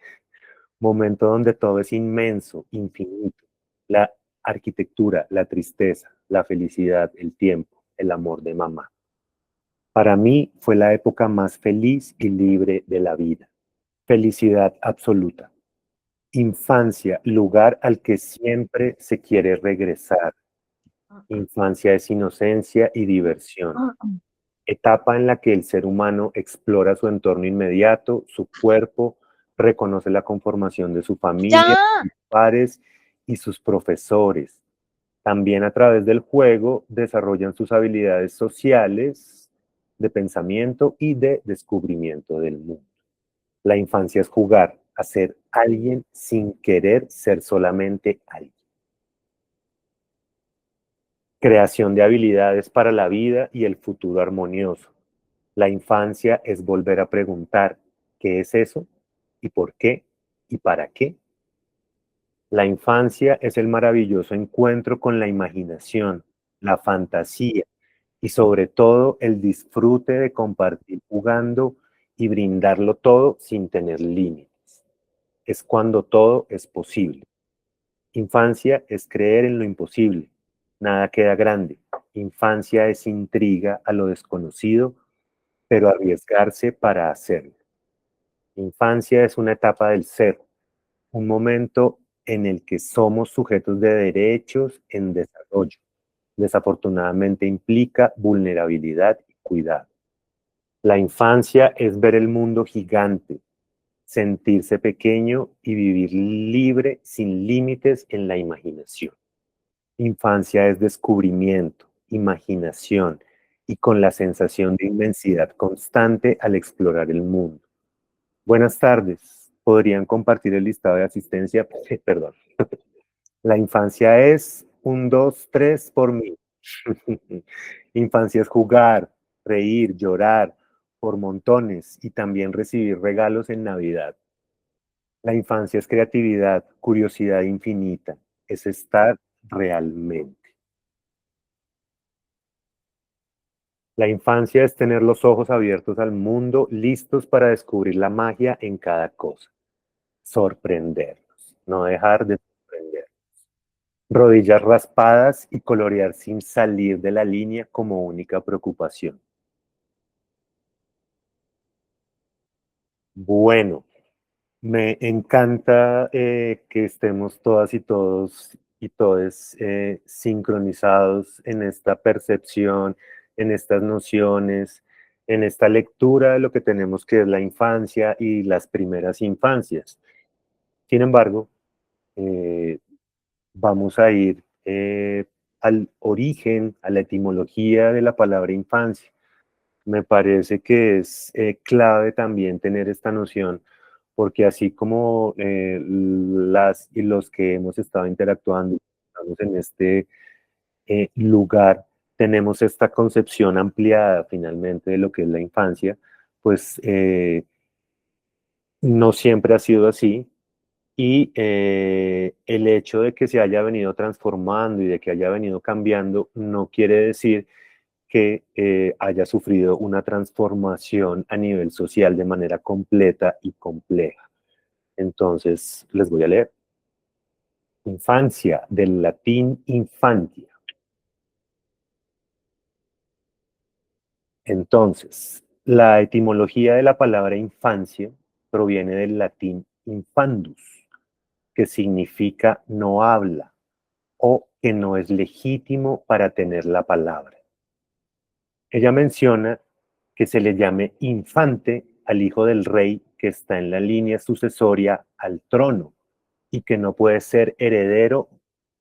momento donde todo es inmenso, infinito. La arquitectura, la tristeza, la felicidad, el tiempo, el amor de mamá. Para mí fue la época más feliz y libre de la vida. Felicidad absoluta. Infancia, lugar al que siempre se quiere regresar. Infancia es inocencia y diversión. Etapa en la que el ser humano explora su entorno inmediato, su cuerpo, reconoce la conformación de su familia, sus pares y sus profesores. También a través del juego desarrollan sus habilidades sociales, de pensamiento y de descubrimiento del mundo. La infancia es jugar a ser alguien sin querer ser solamente alguien. Creación de habilidades para la vida y el futuro armonioso. La infancia es volver a preguntar, ¿qué es eso? ¿Y por qué? ¿Y para qué? La infancia es el maravilloso encuentro con la imaginación, la fantasía y sobre todo el disfrute de compartir jugando y brindarlo todo sin tener límites. Es cuando todo es posible. Infancia es creer en lo imposible. Nada queda grande. Infancia es intriga a lo desconocido, pero arriesgarse para hacerlo. Infancia es una etapa del ser, un momento en el que somos sujetos de derechos en desarrollo. Desafortunadamente implica vulnerabilidad y cuidado. La infancia es ver el mundo gigante, sentirse pequeño y vivir libre sin límites en la imaginación. Infancia es descubrimiento, imaginación y con la sensación de inmensidad constante al explorar el mundo. Buenas tardes. ¿Podrían compartir el listado de asistencia? Perdón. La infancia es 1, 2, 3 por mí. Infancia es jugar, reír, llorar por montones y también recibir regalos en Navidad. La infancia es creatividad, curiosidad infinita, es estar realmente. La infancia es tener los ojos abiertos al mundo, listos para descubrir la magia en cada cosa. Sorprendernos, no dejar de sorprender. Rodillas raspadas y colorear sin salir de la línea como única preocupación. Bueno, me encanta que estemos todas y todos y todes sincronizados en esta percepción, en estas nociones, en esta lectura de lo que tenemos que es la infancia y las primeras infancias. Sin embargo, eh, vamos a ir al origen, a la etimología de la palabra infancia. Me parece que es clave también tener esta noción, porque así como las y los que hemos estado interactuando estamos en este lugar, tenemos esta concepción ampliada finalmente de lo que es la infancia, pues no siempre ha sido así. Y el hecho de que se haya venido transformando y de que haya venido cambiando no quiere decir que haya sufrido una transformación a nivel social de manera completa y compleja. Entonces, les voy a leer. Infancia, del latín infantia. Entonces, la etimología de la palabra infancia proviene del latín infandus, que significa no habla o que no es legítimo para tener la palabra. Ella menciona que se le llame infante al hijo del rey que está en la línea sucesoria al trono y que no puede ser heredero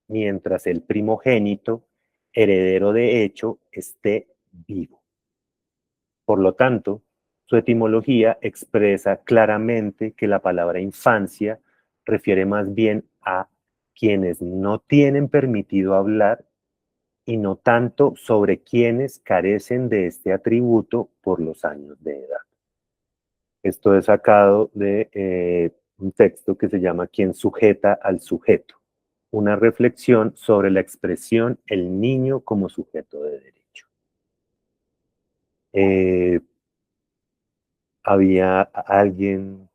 mientras el primogénito, heredero de hecho, esté vivo. Por lo tanto, su etimología expresa claramente que la palabra infancia refiere más bien a quienes no tienen permitido hablar y no tanto sobre quienes carecen de este atributo por los años de edad. Esto es sacado de un texto que se llama "Quien sujeta al sujeto", una reflexión sobre la expresión el niño como sujeto de derecho. Había alguien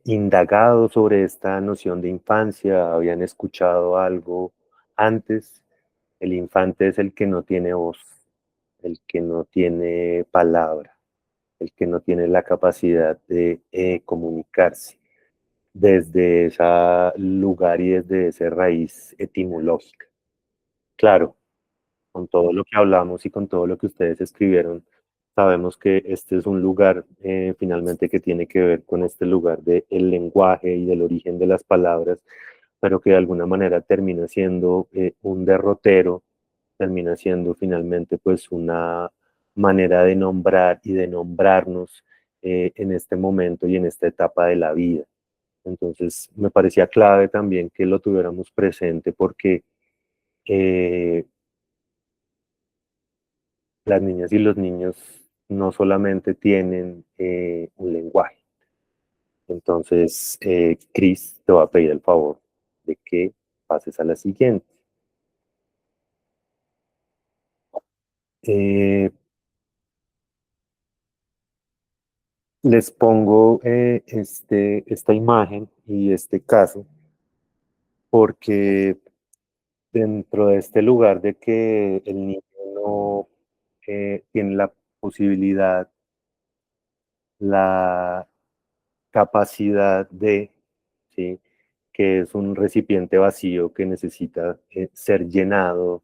indagado sobre esta noción de infancia, habían escuchado algo antes. El infante es el que no tiene voz, el que no tiene palabra, el que no tiene la capacidad de comunicarse desde ese lugar y desde esa raíz etimológica. Claro, con todo lo que hablamos y con todo lo que ustedes escribieron, sabemos que este es un lugar finalmente que tiene que ver con este lugar del lenguaje y del origen de las palabras, pero que de alguna manera termina siendo un derrotero, termina siendo finalmente pues una manera de nombrar y de nombrarnos en este momento y en esta etapa de la vida. Entonces me parecía clave también que lo tuviéramos presente porque eh, las niñas y los niños no solamente tienen un lenguaje. Entonces, Cris, te va a pedir el favor de que pases a la siguiente. Les pongo esta imagen y este caso porque dentro de este lugar de que el niño no tiene la posibilidad, la capacidad de, ¿sí? Que es un recipiente vacío que necesita ser llenado,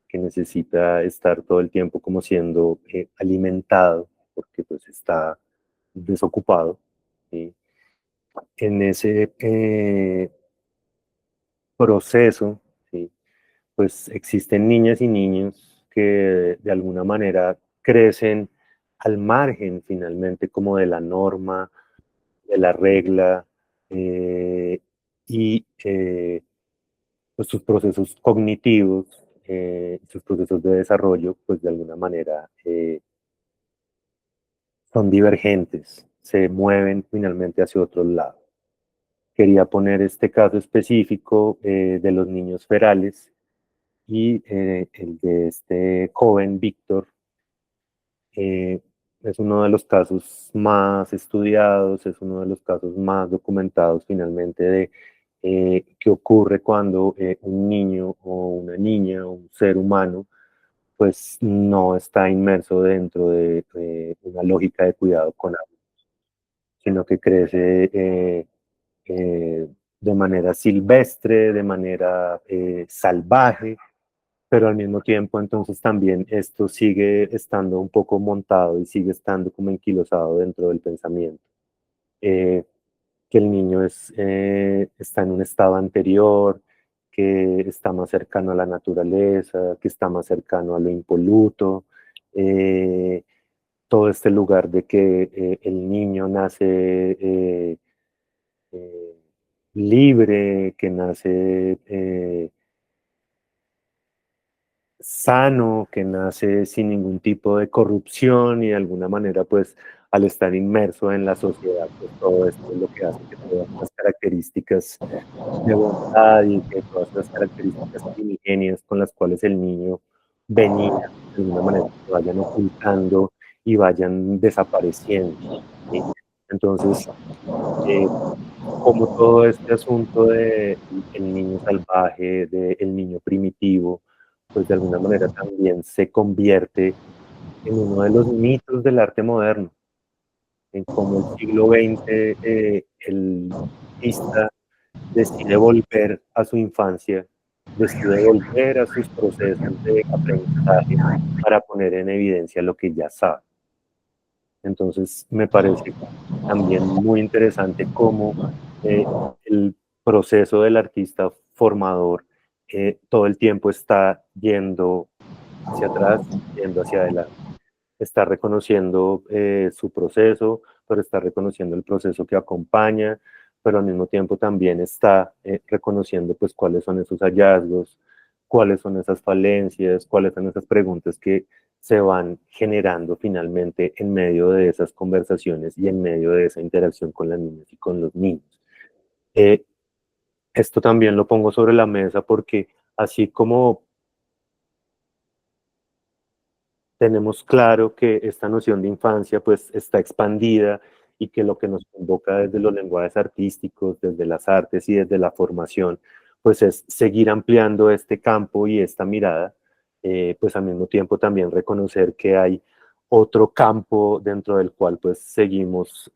que necesita estar todo el tiempo como siendo alimentado, porque pues está desocupado. ¿Sí? En ese proceso, ¿sí? Pues existen niñas y niños que de alguna manera crecen al margen finalmente como de la norma, de la regla, eh, y pues sus procesos cognitivos, sus procesos de desarrollo, pues de alguna manera son divergentes, se mueven finalmente hacia otro lado. Quería poner este caso específico de los niños ferales y el de este joven Víctor. Es uno de los casos más estudiados, es uno de los casos más documentados finalmente de qué ocurre cuando un niño o una niña o un ser humano pues no está inmerso dentro de una lógica de cuidado con adultos, sino que crece de manera silvestre, de manera salvaje, pero al mismo tiempo entonces también esto sigue estando un poco montado y sigue estando como enquilosado dentro del pensamiento. Que el niño está en un estado anterior, que está más cercano a la naturaleza, que está más cercano a lo impoluto, todo este lugar de que el niño nace eh, libre, que nace sano, que nace sin ningún tipo de corrupción y de alguna manera pues al estar inmerso en la sociedad, pues todo esto es lo que hace que todas las características de bondad y que todas las características primigenias con las cuales el niño venía de alguna manera se vayan ocultando y vayan desapareciendo. ¿Sí? Entonces, como todo este asunto de el niño salvaje, del niño primitivo, pues de alguna manera también se convierte en uno de los mitos del arte moderno, en cómo el siglo XX, el artista decide volver a su infancia, decide volver a sus procesos de aprendizaje para poner en evidencia lo que ya sabe. Entonces, me parece también muy interesante cómo el proceso del artista formador todo el tiempo está yendo hacia atrás, yendo hacia adelante. Está reconociendo su proceso, pero está reconociendo el proceso que acompaña, pero al mismo tiempo también está reconociendo pues cuáles son esos hallazgos, cuáles son esas falencias, cuáles son esas preguntas que se van generando finalmente en medio de esas conversaciones y en medio de esa interacción con las niñas y con los niños. Eh, Esto también lo pongo sobre la mesa porque así como tenemos claro que esta noción de infancia pues está expandida y que lo que nos convoca desde los lenguajes artísticos, desde las artes y desde la formación, pues es seguir ampliando este campo y esta mirada, pues al mismo tiempo también reconocer que hay otro campo dentro del cual pues seguimos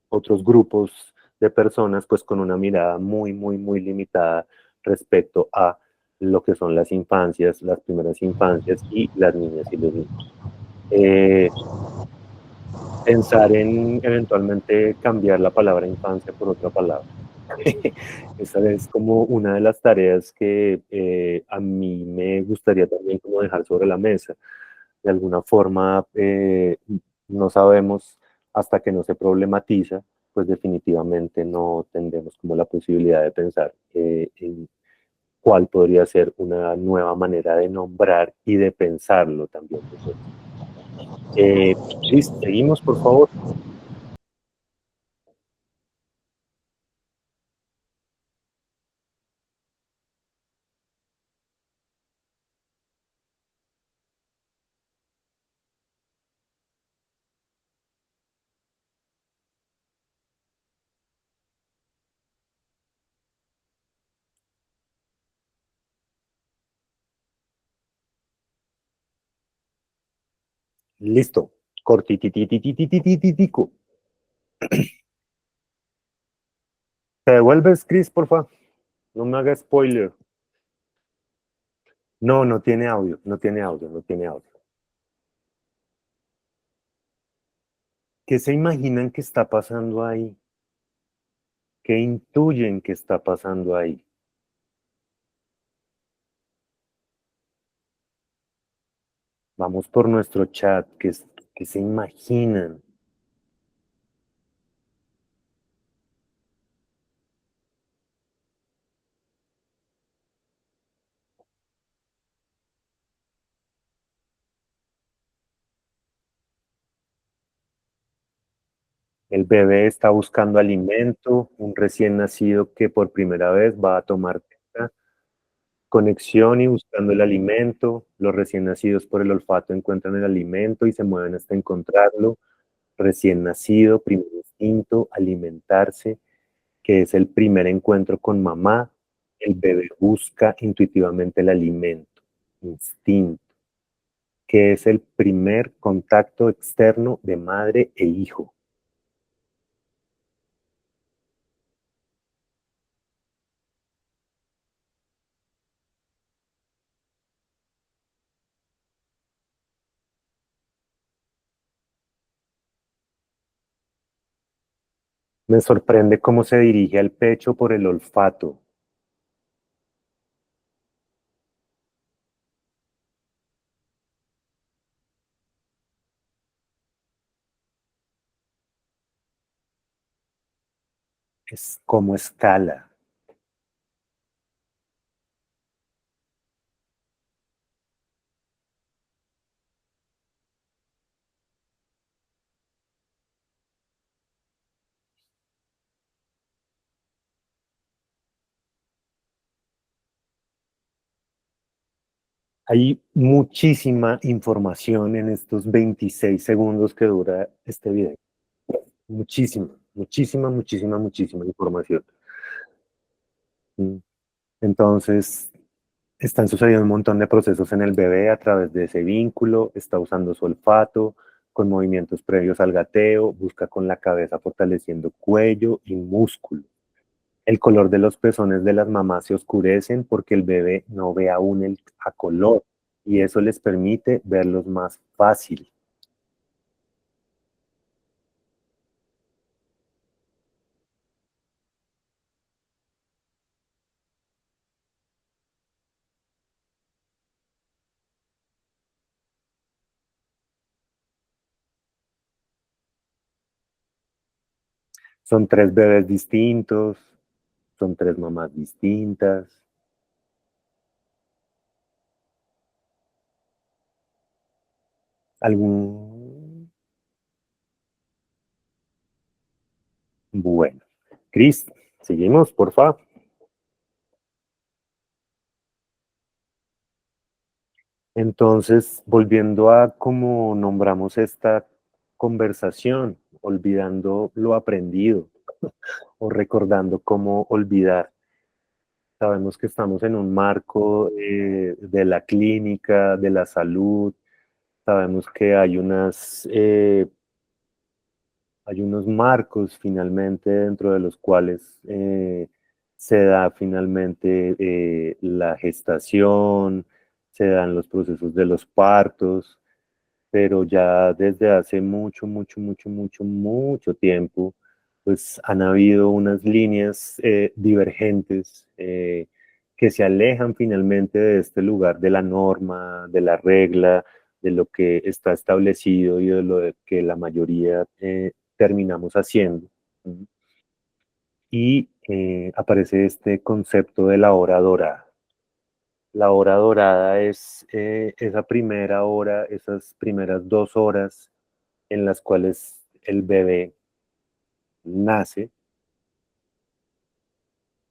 otros grupos de personas pues con una mirada muy, muy, muy limitada respecto a lo que son las infancias, las primeras infancias y las niñas y los niños. Eh, Pensar en eventualmente cambiar la palabra infancia por otra palabra. Esa es como una de las tareas que a mí me gustaría también como dejar sobre la mesa. De alguna forma, no sabemos hasta que no se problematiza, pues definitivamente no tendremos como la posibilidad de pensar en cuál podría ser una nueva manera de nombrar y de pensarlo también nosotros. Liz, seguimos, por favor. Listo. Cortitititititititico. ¿Te devuelves, Chris, por favor? No me hagas spoiler. No, no tiene audio, no tiene audio, no tiene audio. ¿Qué se imaginan que está pasando ahí? ¿Qué intuyen que está pasando ahí? Vamos por nuestro chat, ¿qué se imaginan? El bebé está buscando alimento, un recién nacido que por primera vez va a tomar teta, conexión y buscando el alimento. Los recién nacidos por el olfato encuentran el alimento y se mueven hasta encontrarlo. Recién nacido, primer instinto, alimentarse, que es el primer encuentro con mamá. El bebé busca intuitivamente el alimento, instinto, que es el primer contacto externo de madre e hijo. Me sorprende cómo se dirige al pecho por el olfato. Es como escala. Hay muchísima información en estos 26 segundos que dura este video. Muchísima, muchísima, muchísima, muchísima información. Mm. Entonces, Están sucediendo un montón de procesos en el bebé a través de ese vínculo, está usando su olfato, con movimientos previos al gateo, busca con la cabeza fortaleciendo cuello y músculo. El color de los pezones de las mamás se oscurecen porque el bebé no ve aún a color y eso les permite verlos más fácil. Son tres bebés distintos, son tres mamás distintas. ¿Algún? Bueno. Cris, seguimos, por favor. Entonces, volviendo a cómo nombramos esta conversación, olvidando lo aprendido o recordando cómo olvidar. Sabemos que estamos en un marco de la clínica, de la salud. Sabemos que hay unos marcos finalmente dentro de los cuales se da finalmente la gestación, se dan los procesos de los partos, pero ya desde hace mucho, mucho, mucho, mucho, mucho tiempo, pues han habido unas líneas divergentes que se alejan finalmente de este lugar de la norma, de la regla, de lo que está establecido y de lo que la mayoría terminamos haciendo. ¿Sí? Y aparece este concepto de la hora dorada. La hora dorada es esa primera hora, esas primeras 2 horas en las cuales el bebé nace,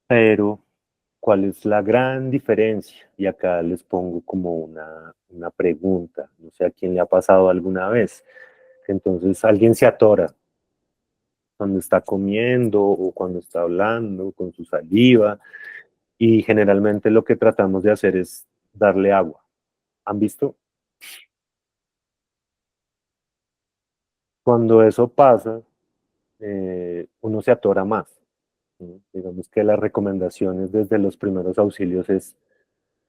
pero ¿cuál es la gran diferencia? Y acá les pongo como una pregunta, no sé a quién le ha pasado alguna vez, que entonces alguien se atora cuando está comiendo o cuando está hablando con su saliva y generalmente lo que tratamos de hacer es darle agua. ¿Han visto? Cuando eso pasa, uno se atora más. ¿Sí? Digamos que las recomendaciones desde los primeros auxilios es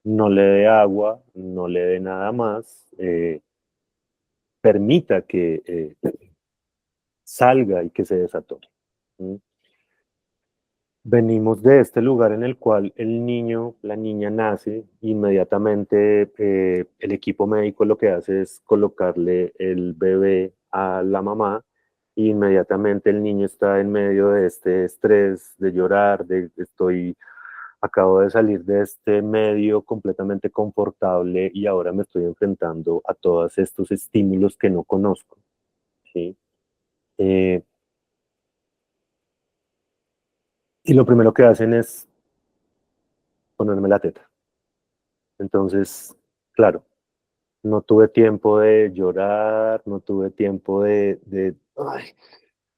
no le dé agua, no le dé nada más, permita que salga y que se desatore. ¿Sí? Venimos de este lugar en el cual el niño, la niña nace, inmediatamente el equipo médico lo que hace es colocarle el bebé a la mamá e inmediatamente el niño está en medio de este estrés, de llorar, acabo de salir de este medio completamente confortable y ahora me estoy enfrentando a todos estos estímulos que no conozco, ¿sí? Eh, y lo primero que hacen es ponerme la teta. Entonces, claro, no tuve tiempo de llorar, no tuve tiempo ay,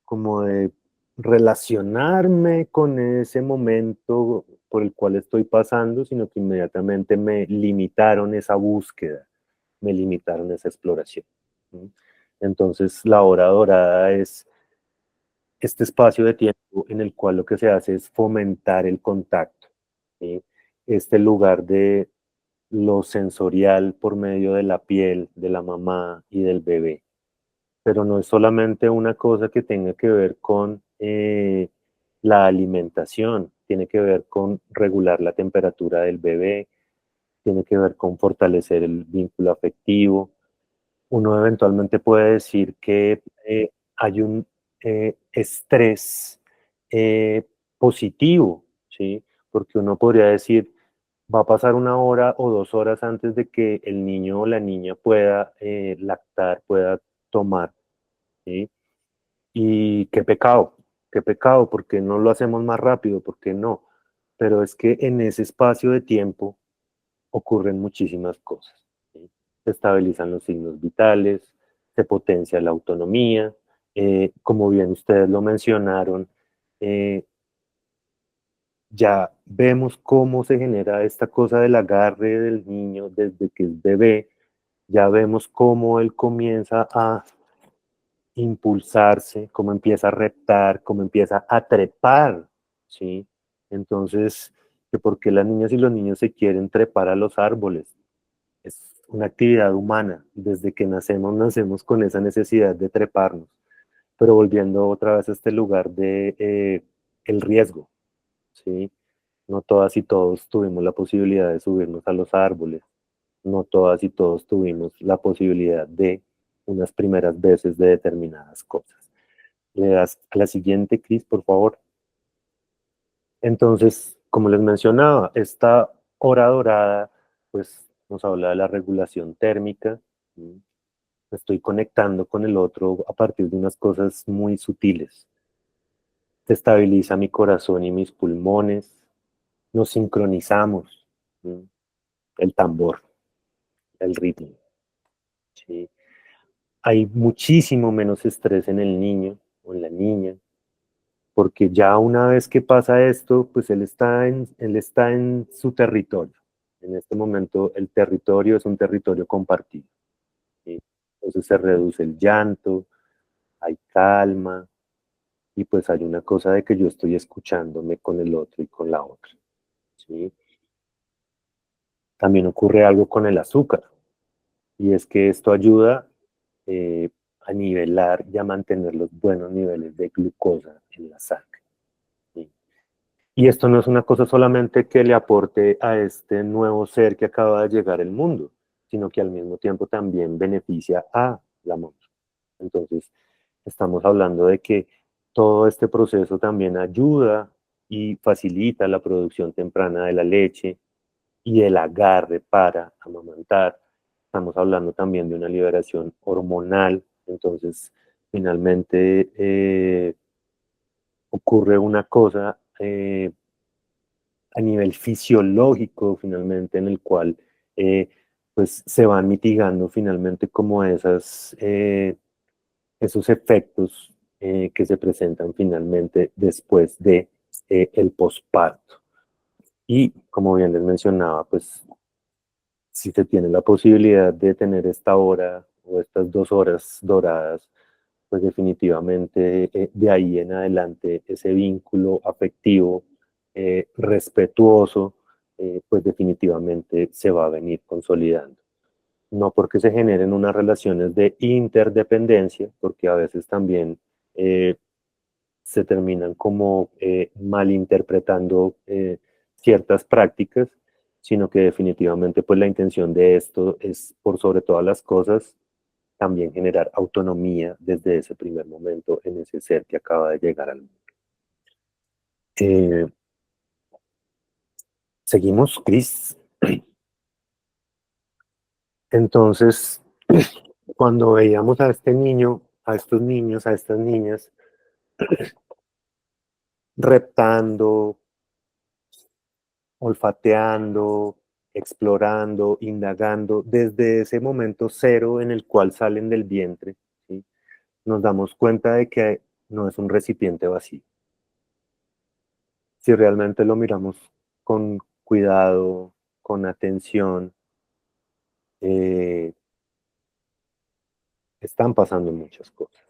como de relacionarme con ese momento por el cual estoy pasando, sino que inmediatamente me limitaron esa búsqueda, me limitaron esa exploración. ¿Sí? Entonces, la hora dorada es este espacio de tiempo en el cual lo que se hace es fomentar el contacto, ¿sí? Este lugar de lo sensorial por medio de la piel de la mamá y del bebé. Pero no es solamente una cosa que tenga que ver con la alimentación, tiene que ver con regular la temperatura del bebé, tiene que ver con fortalecer el vínculo afectivo. Uno eventualmente puede decir que hay un estrés eh, positivo, ¿sí? Porque uno podría decir, va a pasar 1 hora o 2 horas antes de que el niño o la niña pueda lactar, pueda tomar, ¿sí? Y qué pecado, porque no lo hacemos más rápido, porque no. Pero es que en ese espacio de tiempo ocurren muchísimas cosas. ¿Sí? Se estabilizan los signos vitales, se potencia la autonomía, como bien ustedes lo mencionaron, eh, ya vemos cómo se genera esta cosa del agarre del niño desde que es bebé, ya vemos cómo él comienza a impulsarse, cómo empieza a reptar, cómo empieza a trepar, ¿sí? Entonces, que por qué las niñas y los niños se quieren trepar a los árboles. Es una actividad humana. Desde que nacemos con esa necesidad de treparnos. Pero volviendo otra vez a este lugar de el riesgo, ¿sí? No todas y todos tuvimos la posibilidad de subirnos a los árboles. No todas y todos tuvimos la posibilidad de unas primeras veces de determinadas cosas. Le das a la siguiente, Cris, por favor. Entonces, como les mencionaba, esta hora dorada, pues nos habla de la regulación térmica. ¿Sí? Me estoy conectando con el otro a partir de unas cosas muy sutiles. Se estabiliza mi corazón y mis pulmones. Nos sincronizamos. ¿Sí? El tambor, el ritmo. ¿Sí? Hay muchísimo menos estrés en el niño o en la niña, porque ya una vez que pasa esto, pues él está en su territorio. En este momento el territorio es un territorio compartido. ¿Sí? Entonces se reduce el llanto, hay calma, y pues hay una cosa de que yo estoy escuchándome con el otro y con la otra. ¿Sí? También ocurre algo con el azúcar, y es que esto ayuda eh, a nivelar y a mantener los buenos niveles de glucosa en la sangre. ¿Sí? Y esto no es una cosa solamente que le aporte a este nuevo ser que acaba de llegar al mundo, sino que al mismo tiempo también beneficia a la mamá. Entonces, estamos hablando de que todo este proceso también ayuda y facilita la producción temprana de la leche y el agarre para amamantar. Estamos hablando también de una liberación hormonal. Entonces, finalmente ocurre una cosa a nivel fisiológico, finalmente, en el cual pues se van mitigando finalmente como esos efectos que se presentan finalmente después de el posparto. Y como bien les mencionaba, pues si se tiene la posibilidad de tener esta hora o estas 2 horas doradas, pues definitivamente de ahí en adelante ese vínculo afectivo, respetuoso, pues definitivamente se va a venir consolidando. No porque se generen unas relaciones de interdependencia, porque a veces también se terminan como malinterpretando ciertas prácticas, sino que definitivamente pues la intención de esto es, por sobre todas las cosas, también generar autonomía desde ese primer momento en ese ser que acaba de llegar al mundo. Eh, Seguimos, Cris. Entonces, cuando veíamos a este niño, a estos niños, a estas niñas, reptando, olfateando, explorando, indagando, desde ese momento cero en el cual salen del vientre, ¿sí? Nos damos cuenta de que no es un recipiente vacío. Si realmente lo miramos con cuidado, con atención, eh, están pasando muchas cosas.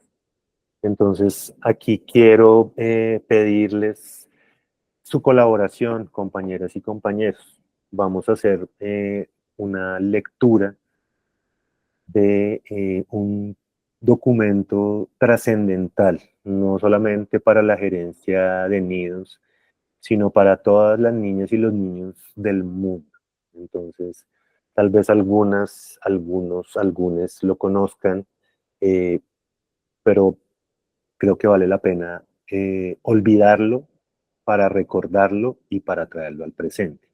Entonces, aquí quiero pedirles su colaboración, compañeras y compañeros. Vamos a hacer una lectura de un documento trascendental, no solamente para la gerencia de nidos, sino para todas las niñas y los niños del mundo. Entonces, tal vez algunos lo conozcan, eh, pero creo que vale la pena olvidarlo para recordarlo y para traerlo al presente.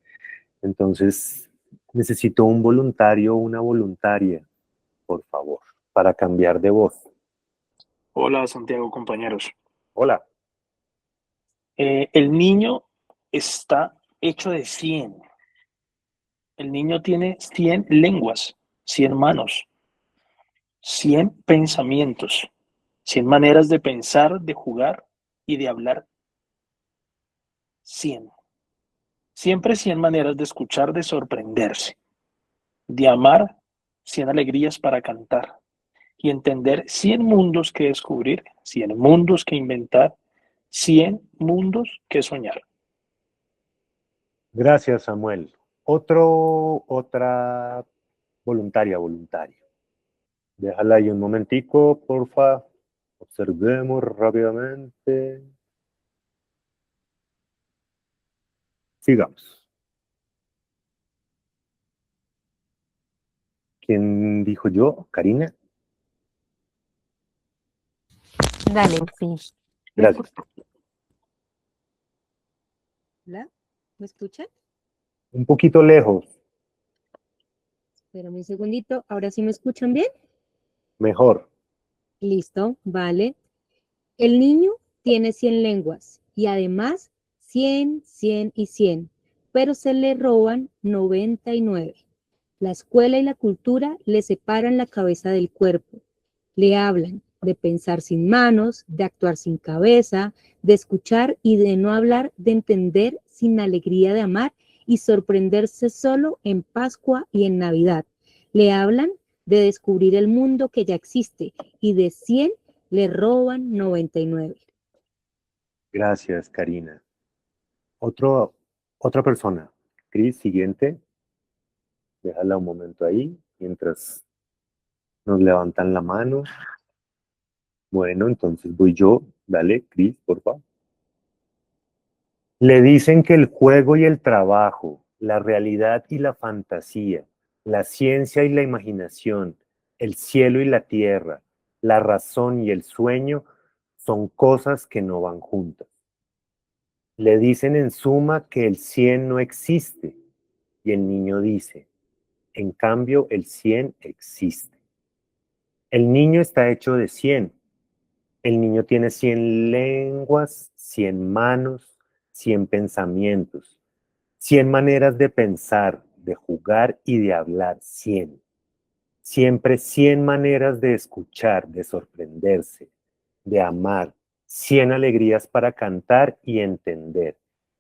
Entonces, necesito un voluntario o una voluntaria, por favor, para cambiar de voz. Hola Santiago, compañeros. Hola. El niño está hecho de 100. El niño tiene 100 lenguas, 100 manos, 100 pensamientos, 100 maneras de pensar, de jugar y de hablar. 100. Siempre 100 maneras de escuchar, de sorprenderse, de amar, 100 alegrías para cantar y entender 100 mundos que descubrir, 100 mundos que inventar, 100 mundos que soñar. Gracias, Samuel. Otra voluntario. Déjala ahí un momentico, porfa. Observemos rápidamente. Sigamos. ¿Quién dijo yo? ¿Karina? Dale, sí. ¿Me Gracias. escuchan? ¿Hola? ¿Me escuchan? Un poquito lejos, Espérame un segundito. ¿Ahora sí me escuchan bien? mejor. Listo, vale. El niño tiene 100 lenguas y además 100, 100 y 100, pero se le roban 99. La escuela y la cultura le separan la cabeza del cuerpo. Le hablan de pensar sin manos, de actuar sin cabeza, de escuchar y de no hablar, de entender sin alegría de amar y sorprenderse solo en Pascua y en Navidad. Le hablan de descubrir el mundo que ya existe y de 100 le roban 99. Gracias, Karina. Otra persona. Cris, siguiente. Déjala un momento ahí, mientras nos levantan la mano. Bueno, entonces voy yo. Dale, Cris, por favor. Le dicen que el juego y el trabajo, la realidad y la fantasía, la ciencia y la imaginación, el cielo y la tierra, la razón y el sueño son cosas que no van juntas. Le dicen en suma que el 100 no existe y el niño dice, en cambio el 100 existe. El niño está hecho de 100. El niño tiene 100 lenguas, 100 manos, 100 pensamientos, 100 maneras de pensar, de jugar y de hablar, 100. Siempre 100 maneras de escuchar, de sorprenderse, de amar, 100 alegrías para cantar y entender,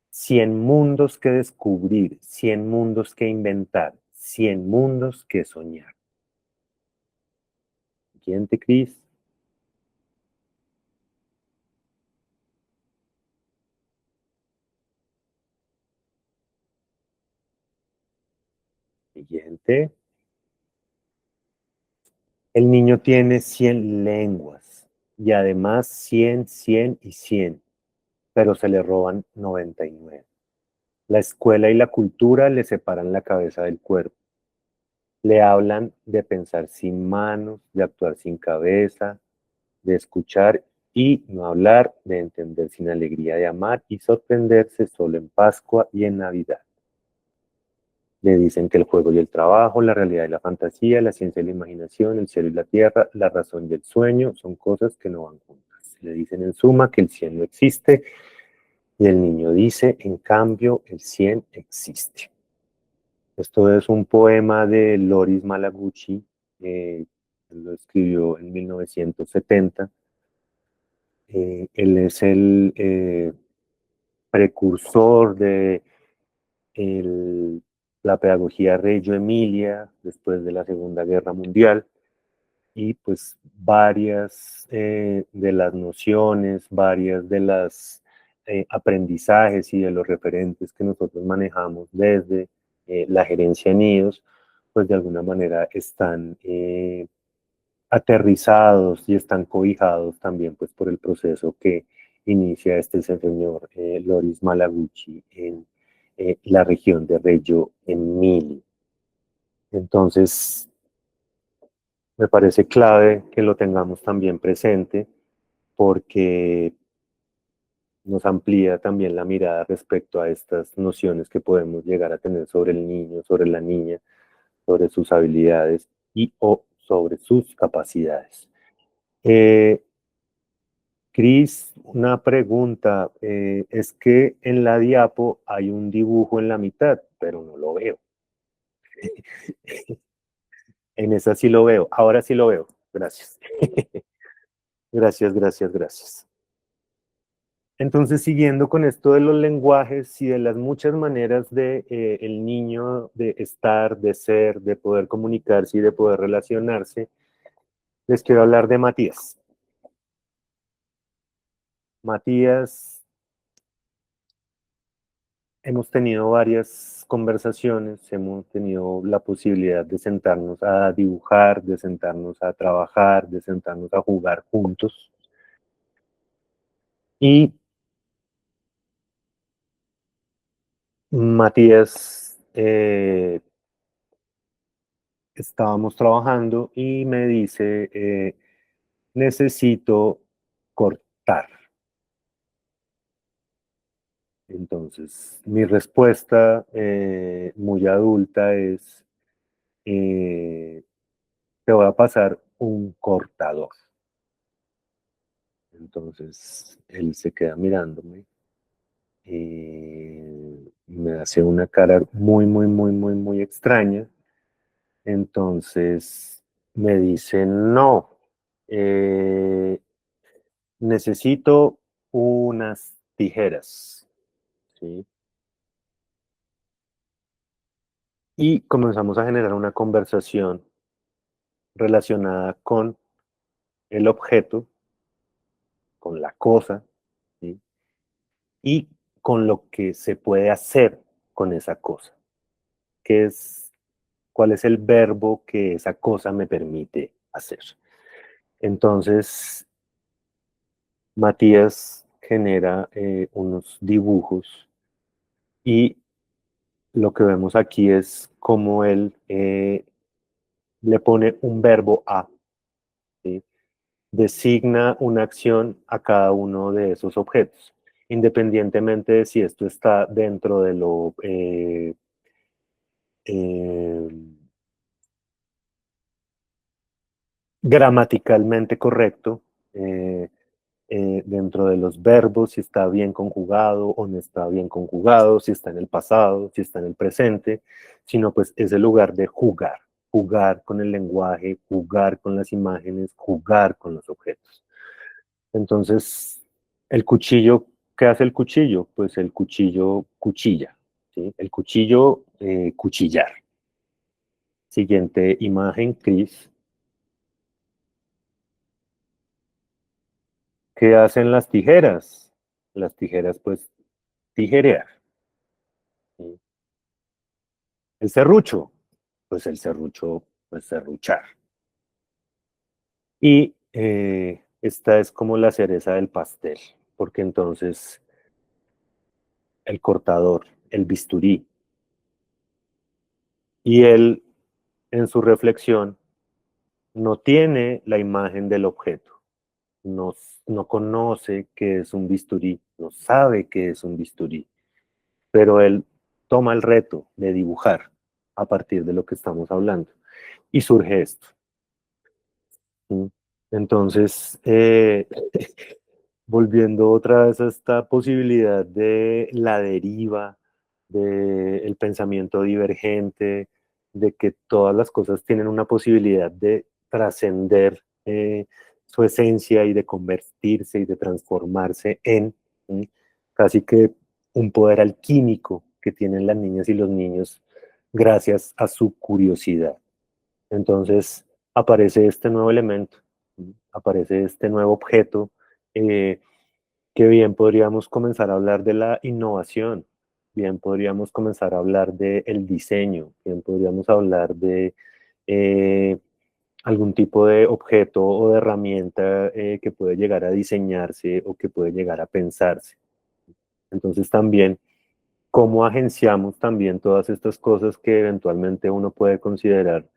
100 mundos que descubrir, 100 mundos que inventar, 100 mundos que soñar. Siguiente, Cris. Siguiente. El niño tiene 100 lenguas y además 100, 100 y 100, pero se le roban 99. La escuela y la cultura le separan la cabeza del cuerpo. Le hablan de pensar sin manos, de actuar sin cabeza, de escuchar y no hablar, de entender sin alegría, de amar y sorprenderse solo en Pascua y en Navidad. Le dicen que el juego y el trabajo, la realidad y la fantasía, la ciencia y la imaginación, el cielo y la tierra, la razón y el sueño son cosas que no van juntas. Le dicen en suma que el 100 no existe y el niño dice, en cambio, el 100 existe. Esto es un poema de Loris Malaguchi, lo escribió en 1970. Él es el precursor de la pedagogía Reggio Emilia después de la Segunda Guerra Mundial y pues varias de las nociones, varias de las aprendizajes y de los referentes que nosotros manejamos desde la gerencia en nidos, pues de alguna manera están aterrizados y están cobijados también pues por el proceso que inicia este señor Loris Malaguchi en la región de Reggio Emilia. Entonces, me parece clave que lo tengamos también presente porque nos amplía también la mirada respecto a estas nociones que podemos llegar a tener sobre el niño, sobre la niña, sobre sus habilidades y o sobre sus capacidades. Cris, una pregunta. Es que en la diapo hay un dibujo en la mitad, pero no lo veo. En esa sí lo veo. Ahora sí lo veo. Gracias. Gracias. Entonces, siguiendo con esto de los lenguajes y de las muchas maneras de el niño de estar, de ser, de poder comunicarse y de poder relacionarse, les quiero hablar de Matías. Matías, hemos tenido varias conversaciones, hemos tenido la posibilidad de sentarnos a dibujar, de sentarnos a trabajar, de sentarnos a jugar juntos. Y Matías, estábamos trabajando y me dice, necesito cortar. Entonces, mi respuesta muy adulta es, te voy a pasar un cortador. Entonces, él se queda mirándome y me hace una cara muy, muy, muy, muy, muy extraña. Entonces, me dice, no, necesito unas tijeras, ¿sí? Y comenzamos a generar una conversación relacionada con el objeto, con la cosa, ¿sí? Y con lo que se puede hacer con esa cosa. ¿Qué es, cuál es el verbo que esa cosa me permite hacer? Entonces, Matías genera unos dibujos y lo que vemos aquí es cómo él le pone un verbo a, ¿sí? Designa una acción a cada uno de esos objetos, independientemente de si esto está dentro de lo eh, gramaticalmente correcto, eh, dentro de los verbos, si está bien conjugado o no está bien conjugado, si está en el pasado, si está en el presente, sino pues es el lugar de jugar, jugar con el lenguaje, jugar con las imágenes, jugar con los objetos. Entonces, el cuchillo, ¿qué hace el cuchillo? Pues el cuchillo cuchilla, ¿sí? El cuchillo cuchillar. Siguiente imagen, Cris. ¿Qué hacen las tijeras? Las tijeras, pues, tijerear, ¿sí? El serrucho, pues el serrucho, pues serruchar. Y esta es como la cereza del pastel, porque entonces el cortador, el bisturí, y él en su reflexión no tiene la imagen del objeto, no, no conoce qué es un bisturí, no sabe qué es un bisturí, pero él toma el reto de dibujar a partir de lo que estamos hablando y surge esto. ¿Sí? Entonces, volviendo otra vez a esta posibilidad de la deriva, del pensamiento divergente, de que todas las cosas tienen una posibilidad de trascender su esencia y de convertirse y de transformarse en ¿sí? Casi que un poder alquímico que tienen las niñas y los niños gracias a su curiosidad. Entonces aparece este nuevo elemento, ¿sí? Aparece este nuevo objeto, eh, que bien podríamos comenzar a hablar de la innovación, bien podríamos comenzar a hablar del diseño, bien podríamos hablar de eh, algún tipo de objeto o de herramienta que puede llegar a diseñarse o que puede llegar a pensarse. Entonces también, ¿cómo agenciamos también todas estas cosas que eventualmente uno puede considerar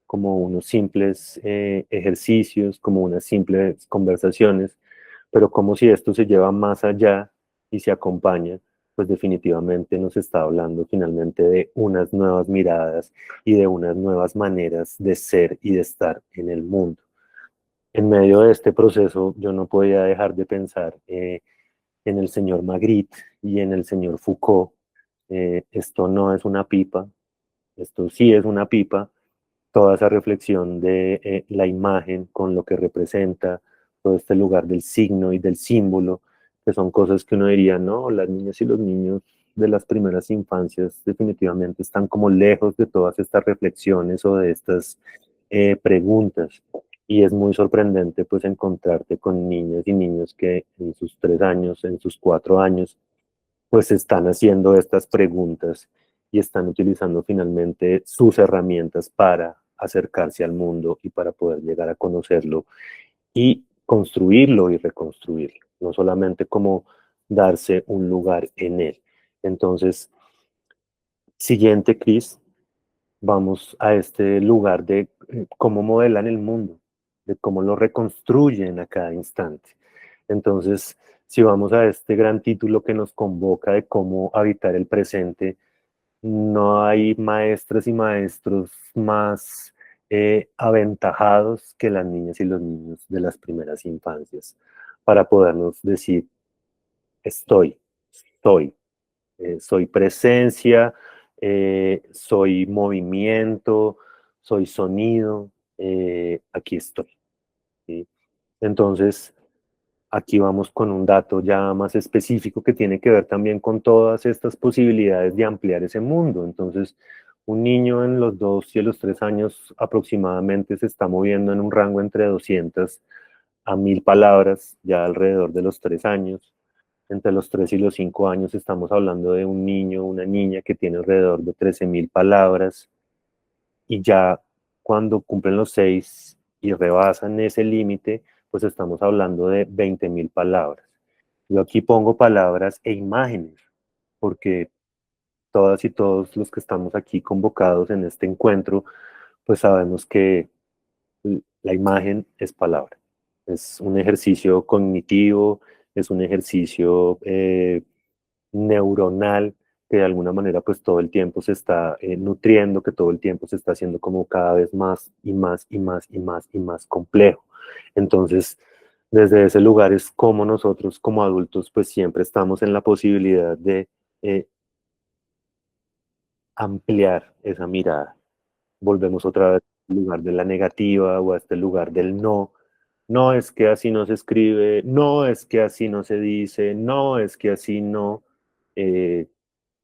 como unos simples ejercicios, como unas simples conversaciones, pero como si esto se lleva más allá y se acompaña, pues definitivamente nos está hablando finalmente de unas nuevas miradas y de unas nuevas maneras de ser y de estar en el mundo. En medio de este proceso yo no podía dejar de pensar en el señor Magritte y en el señor Foucault. Esto no es una pipa, esto sí es una pipa, toda esa reflexión de la imagen con lo que representa, todo este lugar del signo y del símbolo, que son cosas que uno diría, no, las niñas y los niños de las primeras infancias definitivamente están como lejos de todas estas reflexiones o de estas preguntas. Y es muy sorprendente pues encontrarte con niñas y niños que en sus 3 años, en sus 4 años, pues están haciendo estas preguntas y están utilizando finalmente sus herramientas para acercarse al mundo y para poder llegar a conocerlo y construirlo y reconstruirlo, no solamente como darse un lugar en él. Entonces, siguiente, Cris, vamos a este lugar de cómo modelan el mundo, de cómo lo reconstruyen a cada instante. Entonces, si vamos a este gran título que nos convoca de cómo habitar el presente, no hay maestras y maestros más aventajados que las niñas y los niños de las primeras infancias para podernos decir, estoy, soy, soy presencia, soy movimiento, soy sonido, aquí estoy. ¿Sí? Entonces, aquí vamos con un dato ya más específico que tiene que ver también con todas estas posibilidades de ampliar ese mundo. Entonces, un niño en los 2 y los 3 años aproximadamente se está moviendo en un rango entre 200 a 1000 palabras, ya alrededor de los 3 años. Entre los 3 y los 5 años estamos hablando de un niño, una niña que tiene alrededor de 13.000 palabras y ya cuando cumplen los 6 y rebasan ese límite, pues estamos hablando de 20.000 palabras. Yo aquí pongo palabras e imágenes, porque todas y todos los que estamos aquí convocados en este encuentro, pues sabemos que la imagen es palabra. Es un ejercicio cognitivo, es un ejercicio neuronal que de alguna manera pues todo el tiempo se está nutriendo, que todo el tiempo se está haciendo como cada vez más y más y más y más y más complejo. Entonces, desde ese lugar es como nosotros como adultos pues siempre estamos en la posibilidad de eh, ampliar esa mirada. Volvemos otra vez al lugar de la negativa o a este lugar del no. No es que así no se escribe, no es que así no se dice, no es que así no. Eh,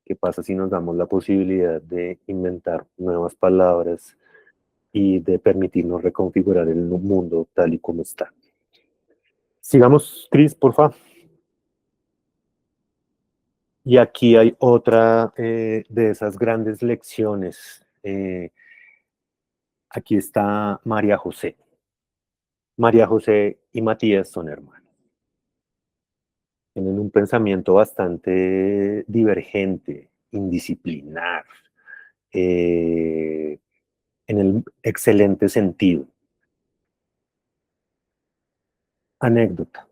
¿Qué pasa si nos damos la posibilidad de inventar nuevas palabras y de permitirnos reconfigurar el mundo tal y como está? Sigamos, Cris, por favor. Y aquí hay otra de esas grandes lecciones. Aquí está María José. María José y Matías son hermanos. Tienen un pensamiento bastante divergente, indisciplinar, en el excelente sentido. Anécdota.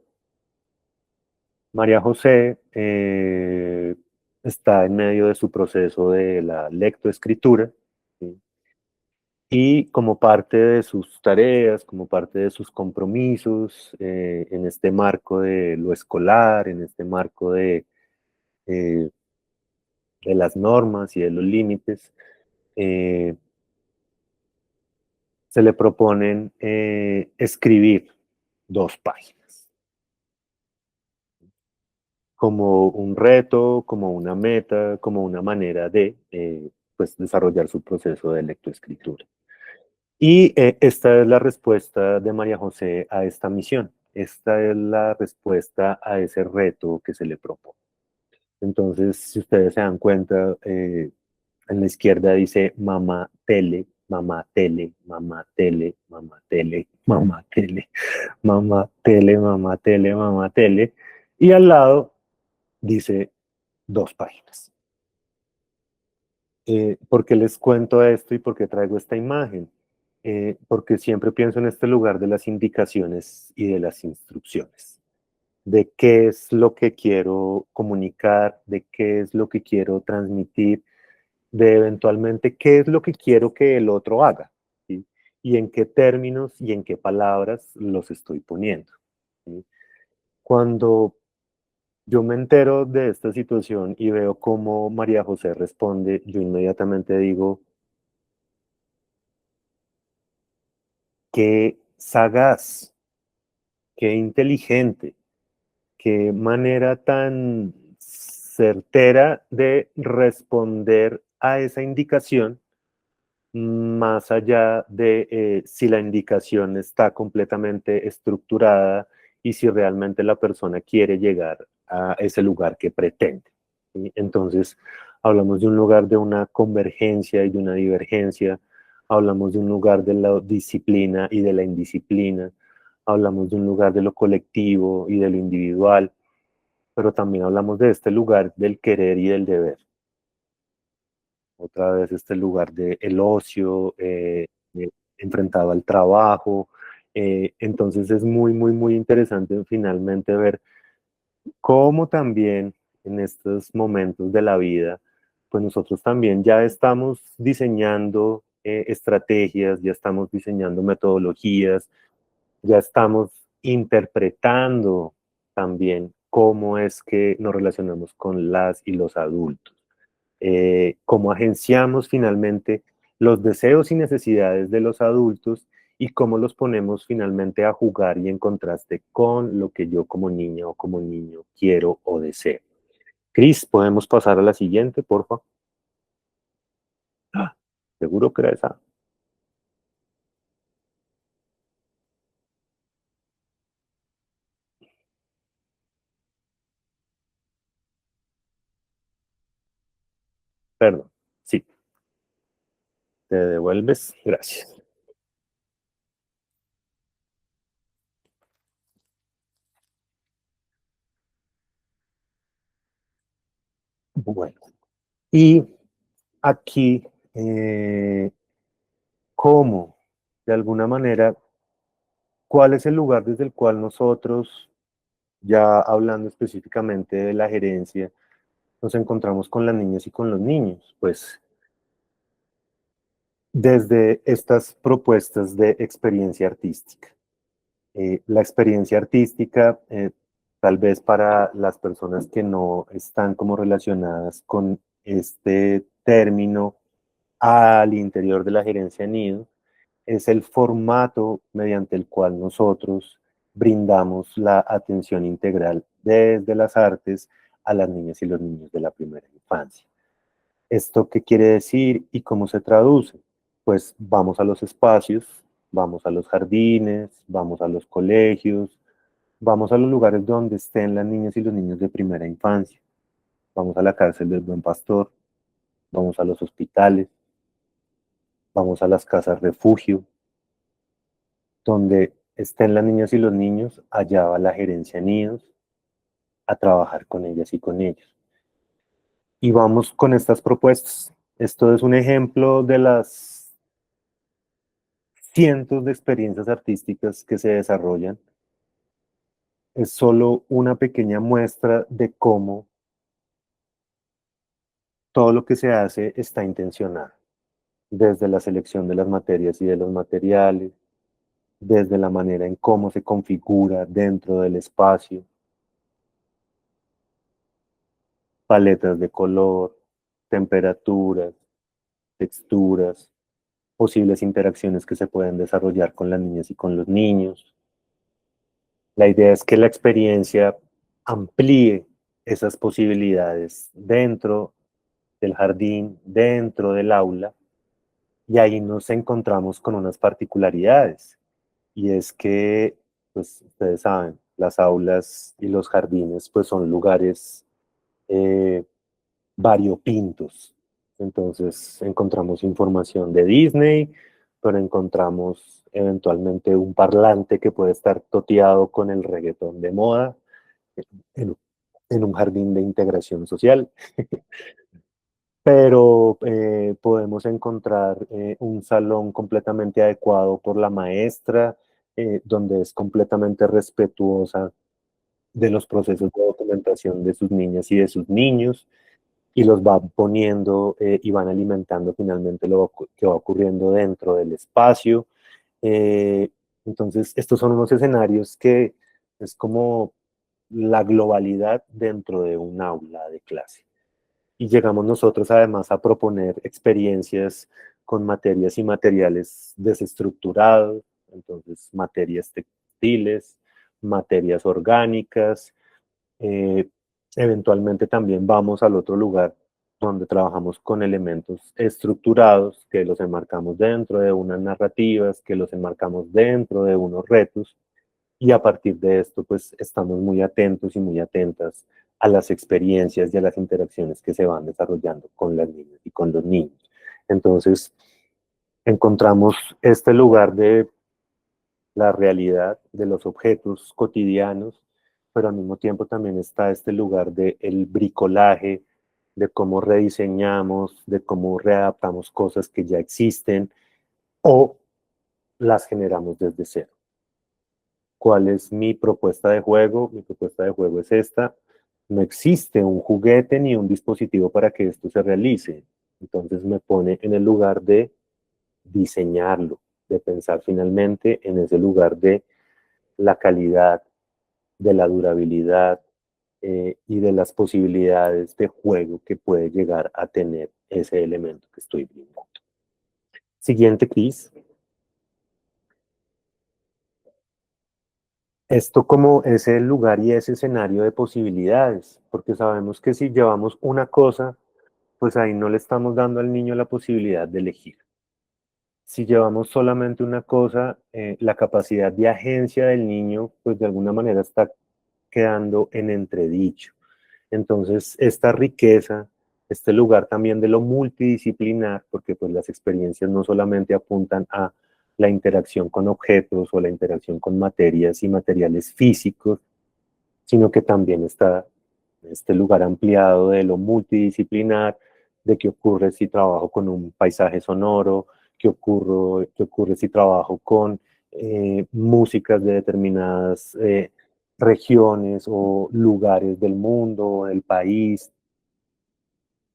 María José está en medio de su proceso de la lectoescritura, ¿sí? Y como parte de sus tareas, como parte de sus compromisos, en este marco de lo escolar, en este marco eh, de las normas y de los límites, eh, se le proponen escribir 2 páginas como un reto, como una meta, como una manera de pues, desarrollar su proceso de lectoescritura. Y esta es la respuesta de María José a esta misión. Esta es la respuesta a ese reto que se le propone. Entonces, si ustedes se dan cuenta, en la izquierda dice mamá tele, mamá tele, mamá tele, mamá tele, mamá tele, mamá tele, mamá tele, mamá tele. Y al lado dice 2 páginas. ¿Por qué les cuento esto y por qué traigo esta imagen? Porque siempre pienso en este lugar de las indicaciones y de las instrucciones, de qué es lo que quiero comunicar, de qué es lo que quiero transmitir, de eventualmente qué es lo que quiero que el otro haga, ¿sí? Y en qué términos y en qué palabras los estoy poniendo, ¿sí? Cuando yo me entero de esta situación y veo cómo María José responde, yo inmediatamente digo, qué sagaz, qué inteligente, qué manera tan certera de responder a esa indicación, más allá de si la indicación está completamente estructurada y si realmente la persona quiere llegar a ese lugar que pretende. ¿Sí? Entonces, hablamos de un lugar de una convergencia y de una divergencia, hablamos de un lugar de la disciplina y de la indisciplina, hablamos de un lugar de lo colectivo y de lo individual, pero también hablamos de este lugar del querer y del deber. Otra vez este lugar de el ocio, enfrentado al trabajo. Entonces es muy, muy, muy interesante finalmente ver cómo también en estos momentos de la vida, pues nosotros también ya estamos diseñando estrategias, ya estamos diseñando metodologías, ya estamos interpretando también cómo es que nos relacionamos con las y los adultos, cómo agenciamos finalmente los deseos y necesidades de los adultos y cómo los ponemos finalmente a jugar y en contraste con lo que yo como niña o como niño quiero o deseo. Cris, ¿podemos pasar a la siguiente, por favor? Seguro que era esa. Perdón. Sí, te devuelves. Gracias. Bueno, y aquí, ¿cómo? De alguna manera, ¿cuál es el lugar desde el cual nosotros, ya hablando específicamente de la gerencia, nos encontramos con las niñas y con los niños? Pues desde estas propuestas de experiencia artística. La experiencia artística, tal vez para las personas que no están como relacionadas con este término al interior de la gerencia NIDO, es el formato mediante el cual nosotros brindamos la atención integral desde las artes a las niñas y los niños de la primera infancia. ¿Esto qué quiere decir y cómo se traduce? Pues vamos a los espacios, vamos a los jardines, vamos a los colegios, vamos a los lugares donde estén las niñas y los niños de primera infancia, vamos a la cárcel del Buen Pastor, vamos a los hospitales, vamos a las casas refugio, donde estén las niñas y los niños, allá va la gerencia NIDOS a trabajar con ellas y con ellos. Y vamos con estas propuestas. Esto es un ejemplo de las cientos de experiencias artísticas que se desarrollan. Es solo una pequeña muestra de cómo todo lo que se hace está intencionado, desde la selección de las materias y de los materiales, desde la manera en cómo se configura dentro del espacio, paletas de color, temperaturas, texturas, posibles interacciones que se pueden desarrollar con las niñas y con los niños. La idea es que la experiencia amplíe esas posibilidades dentro del jardín, dentro del aula, y ahí nos encontramos con unas particularidades, y es que, pues ustedes saben, las aulas y los jardines pues son lugares variopintos. Entonces encontramos información de Disney, pero encontramos eventualmente un parlante que puede estar toteado con el reggaetón de moda en, en un jardín de integración social. Pero podemos encontrar un salón completamente adecuado por la maestra, donde es completamente respetuosa de los procesos de documentación de sus niñas y de sus niños, y los va poniendo y van alimentando finalmente lo que va ocurriendo dentro del espacio. Eh, entonces, estos son unos escenarios que es como la globalidad dentro de un aula de clase. Y llegamos nosotros además a proponer experiencias con materias y materiales desestructurados, entonces materias textiles, materias orgánicas, Eh, Eventualmente también vamos al otro lugar donde trabajamos con elementos estructurados, que los enmarcamos dentro de unas narrativas, que los enmarcamos dentro de unos retos, y a partir de esto, pues estamos muy atentos y muy atentas a las experiencias y a las interacciones que se van desarrollando con las niñas y con los niños. Entonces, encontramos este lugar de la realidad de los objetos cotidianos, pero al mismo tiempo también está este lugar del bricolaje, de cómo rediseñamos, de cómo readaptamos cosas que ya existen o las generamos desde cero. ¿Cuál es mi propuesta de juego? Mi propuesta de juego es esta. No existe un juguete ni un dispositivo para que esto se realice. Entonces me pone en el lugar de diseñarlo, de pensar finalmente en ese lugar de la calidad, de la durabilidad y de las posibilidades de juego que puede llegar a tener ese elemento que estoy brindando. Siguiente quiz. Esto como ese lugar y ese escenario de posibilidades, porque sabemos que si llevamos una cosa, pues ahí no le estamos dando al niño la posibilidad de elegir. Si llevamos solamente una cosa, la capacidad de agencia del niño, pues de alguna manera está quedando en entredicho. Entonces, esta riqueza, este lugar también de lo multidisciplinar, porque pues las experiencias no solamente apuntan a la interacción con objetos o la interacción con materias y materiales físicos, sino que también está este lugar ampliado de lo multidisciplinar, de qué ocurre si trabajo con un paisaje sonoro, qué ocurre si trabajo con músicas de determinadas regiones o lugares del mundo, o del país,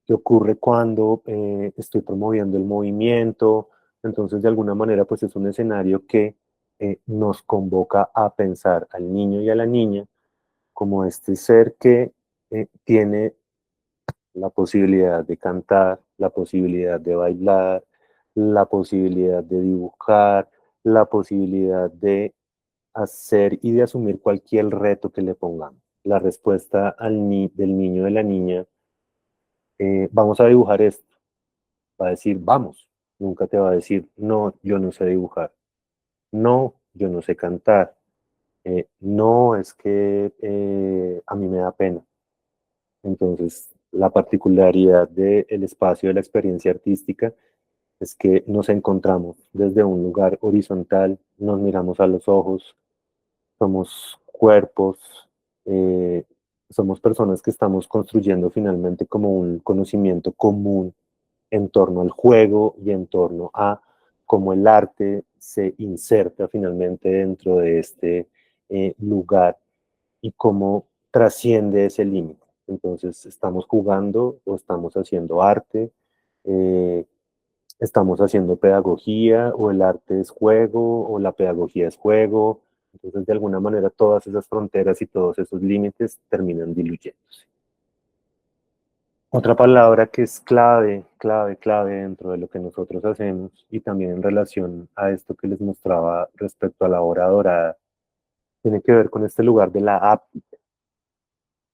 qué ocurre cuando estoy promoviendo el movimiento. Entonces, de alguna manera, pues es un escenario que nos convoca a pensar al niño y a la niña como este ser que tiene la posibilidad de cantar, la posibilidad de bailar, la posibilidad de dibujar, la posibilidad de hacer y de asumir cualquier reto que le pongamos. La respuesta del niño o de la niña, vamos a dibujar esto, va a decir, vamos. Nunca te va a decir, no, yo no sé dibujar. No, yo no sé cantar. No, es que a mí me da pena. Entonces, la particularidad del espacio de la experiencia artística es que nos encontramos desde un lugar horizontal, nos miramos a los ojos, somos cuerpos, eh, somos personas que estamos construyendo finalmente como un conocimiento común en torno al juego y en torno a cómo el arte se inserta finalmente dentro de este lugar y cómo trasciende ese límite. Entonces, estamos jugando o estamos haciendo arte, eh, estamos haciendo pedagogía, o el arte es juego, o la pedagogía es juego. Entonces, de alguna manera, todas esas fronteras y todos esos límites terminan diluyéndose. Otra palabra que es clave, clave, clave dentro de lo que nosotros hacemos y también en relación a esto que les mostraba respecto a la hora dorada, tiene que ver con este lugar de la áptica.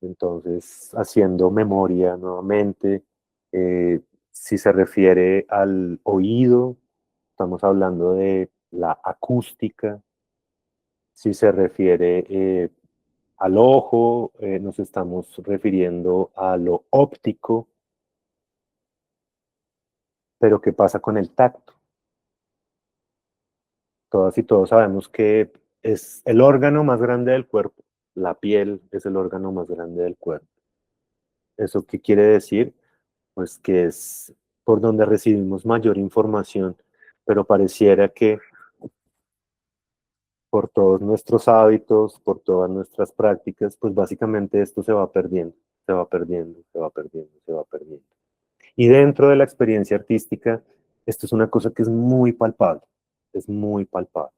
Entonces, haciendo memoria nuevamente, eh, si se refiere al oído, estamos hablando de la acústica. Si se refiere al ojo, nos estamos refiriendo a lo óptico. Pero ¿qué pasa con el tacto? Todas y todos sabemos que es el órgano más grande del cuerpo. La piel es el órgano más grande del cuerpo. ¿Eso qué quiere decir? Pues que es por donde recibimos mayor información, pero pareciera que por todos nuestros hábitos, por todas nuestras prácticas, pues básicamente esto se va perdiendo, se va perdiendo, se va perdiendo, se va perdiendo. Y dentro de la experiencia artística, esto es una cosa que es muy palpable, es muy palpable.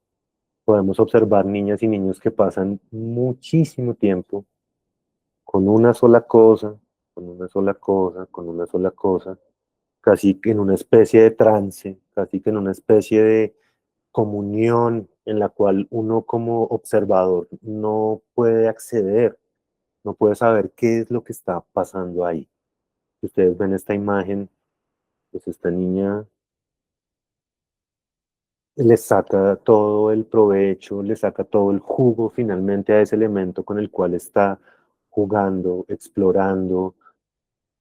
Podemos observar niñas y niños que pasan muchísimo tiempo con una sola cosa, con una sola cosa, con una sola cosa, casi que en una especie de trance, casi que en una especie de comunión en la cual uno como observador no puede acceder no puede saber qué es lo que está pasando ahí. Si ustedes ven esta imagen, pues esta niña le saca todo el provecho, le saca todo el jugo finalmente a ese elemento con el cual está jugando, explorando,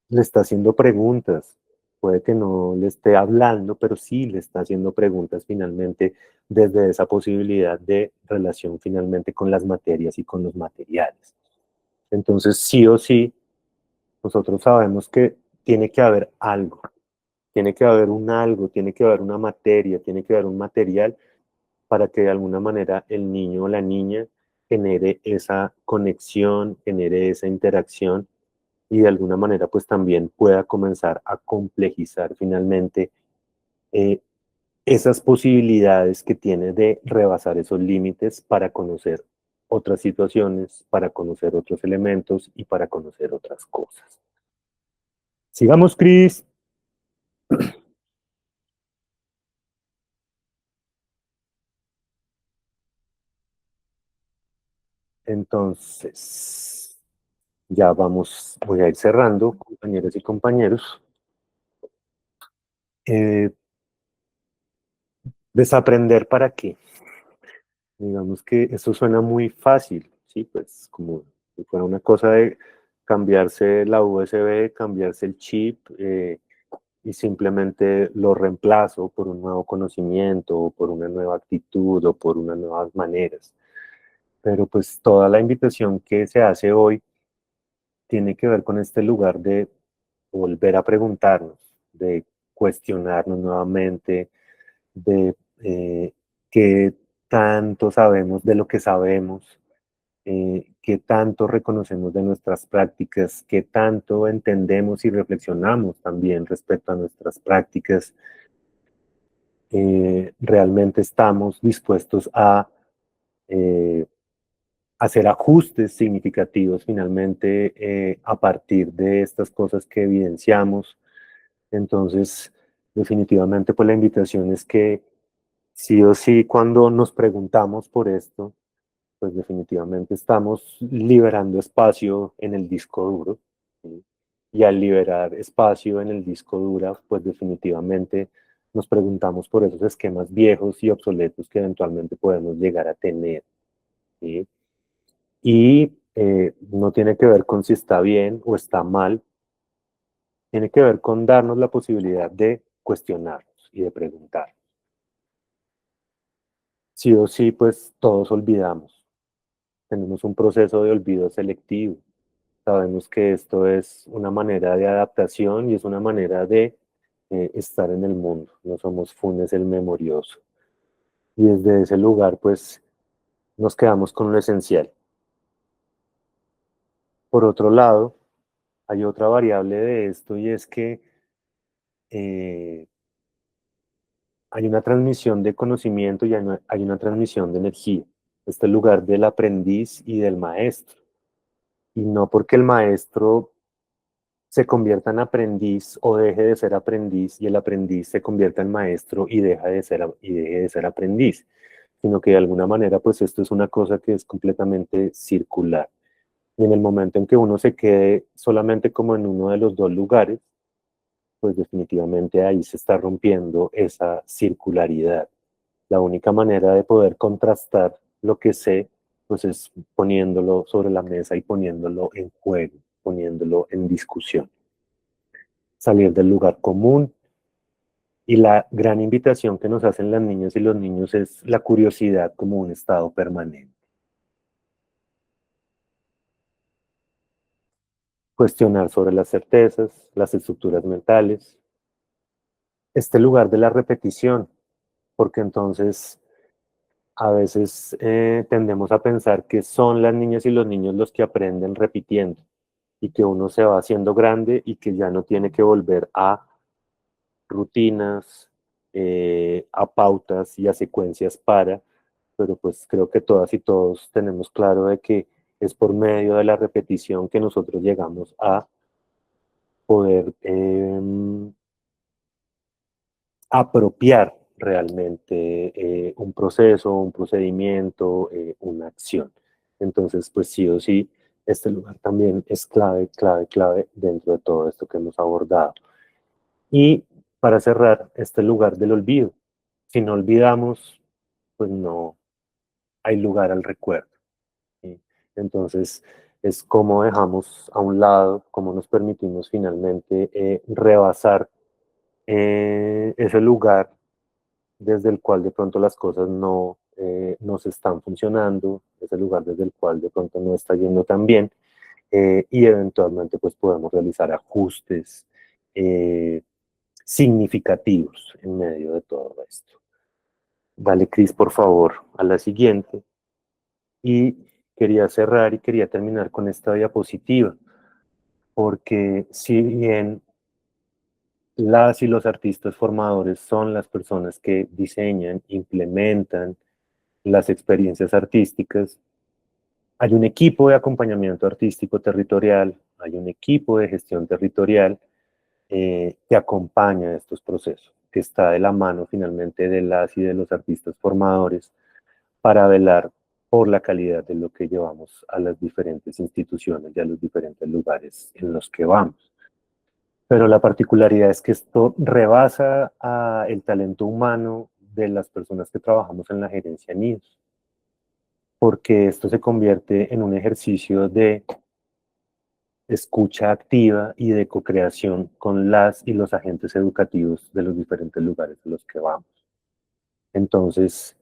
le está haciendo preguntas. Puede que no le esté hablando, pero sí le está haciendo preguntas finalmente desde esa posibilidad de relación finalmente con las materias y con los materiales. Entonces, sí o sí, nosotros sabemos que tiene que haber algo, tiene que haber un algo, tiene que haber una materia, tiene que haber un material para que de alguna manera el niño o la niña genere esa conexión, genere esa interacción y de alguna manera pues también pueda comenzar a complejizar finalmente eh, esas posibilidades que tiene de rebasar esos límites para conocer otras situaciones, para conocer otros elementos y para conocer otras cosas. Sigamos, Cris. Entonces, ya vamos, voy a ir cerrando, compañeras y compañeros. Eh, ¿Desaprender para qué? Digamos que eso suena muy fácil, ¿sí? Pues como si fuera una cosa de cambiarse la USB, cambiarse el chip y simplemente lo reemplazo por un nuevo conocimiento o por una nueva actitud o por unas nuevas maneras. Pero pues toda la invitación que se hace hoy tiene que ver con este lugar de volver a preguntarnos, de cuestionarnos nuevamente, de qué tanto sabemos de lo que sabemos, qué tanto reconocemos de nuestras prácticas, qué tanto entendemos y reflexionamos también respecto a nuestras prácticas. Realmente estamos dispuestos a eh, hacer ajustes significativos finalmente a partir de estas cosas que evidenciamos. Entonces, definitivamente, pues la invitación es que sí o sí, cuando nos preguntamos por esto, pues definitivamente estamos liberando espacio en el disco duro, ¿sí? Y al liberar espacio en el disco duro, pues definitivamente nos preguntamos por esos esquemas viejos y obsoletos que eventualmente podemos llegar a tener, ¿sí? Y no tiene que ver con si está bien o está mal, tiene que ver con darnos la posibilidad de cuestionarnos y de preguntar. Sí o sí, pues todos olvidamos. Tenemos un proceso de olvido selectivo. Sabemos que esto es una manera de adaptación y es una manera de estar en el mundo. No somos Funes el memorioso. Y desde ese lugar, pues, nos quedamos con lo esencial. Por otro lado, hay otra variable de esto y es que eh, hay una transmisión de conocimiento y hay una transmisión de energía. Este lugar del aprendiz y del maestro. Y no porque el maestro se convierta en aprendiz o deje de ser aprendiz y el aprendiz se convierta en maestro y deje de ser aprendiz, sino que de alguna manera pues esto es una cosa que es completamente circular. Y en el momento en que uno se quede solamente como en uno de los dos lugares, pues definitivamente ahí se está rompiendo esa circularidad. La única manera de poder contrastar lo que sé, pues es poniéndolo sobre la mesa y poniéndolo en juego, poniéndolo en discusión. Salir del lugar común. Y la gran invitación que nos hacen las niñas y los niños es la curiosidad como un estado permanente. Cuestionar sobre las certezas, las estructuras mentales. Este lugar de la repetición, porque entonces a veces tendemos a pensar que son las niñas y los niños los que aprenden repitiendo y que uno se va haciendo grande y que ya no tiene que volver a rutinas, a pautas y a secuencias pero pues creo que todas y todos tenemos claro de que es por medio de la repetición que nosotros llegamos a poder apropiar realmente un proceso, un procedimiento, una acción. Entonces, pues sí o sí, este lugar también es clave, clave, clave dentro de todo esto que hemos abordado. Y para cerrar, este lugar del olvido. Si no olvidamos, pues no hay lugar al recuerdo. ¿Sí? Entonces, es cómo dejamos a un lado, cómo nos permitimos finalmente rebasar ese lugar desde el cual de pronto las cosas no nos están funcionando, ese lugar desde el cual de pronto no está yendo tan bien, y eventualmente pues podemos realizar ajustes eh, significativos en medio de todo esto. Dale, Cris, por favor, a la siguiente. Y quería cerrar y quería terminar con esta diapositiva, porque si bien las y los artistas formadores son las personas que diseñan, implementan las experiencias artísticas, hay un equipo de acompañamiento artístico territorial, hay un equipo de gestión territorial que acompaña estos procesos, que está de la mano finalmente de las y de los artistas formadores para velar por la calidad de lo que llevamos a las diferentes instituciones y a los diferentes lugares en los que vamos. Pero la particularidad es que esto rebasa el talento humano de las personas que trabajamos en la gerencia NIOS, porque esto se convierte en un ejercicio de escucha activa y de co-creación con las y los agentes educativos de los diferentes lugares a los que vamos. Entonces,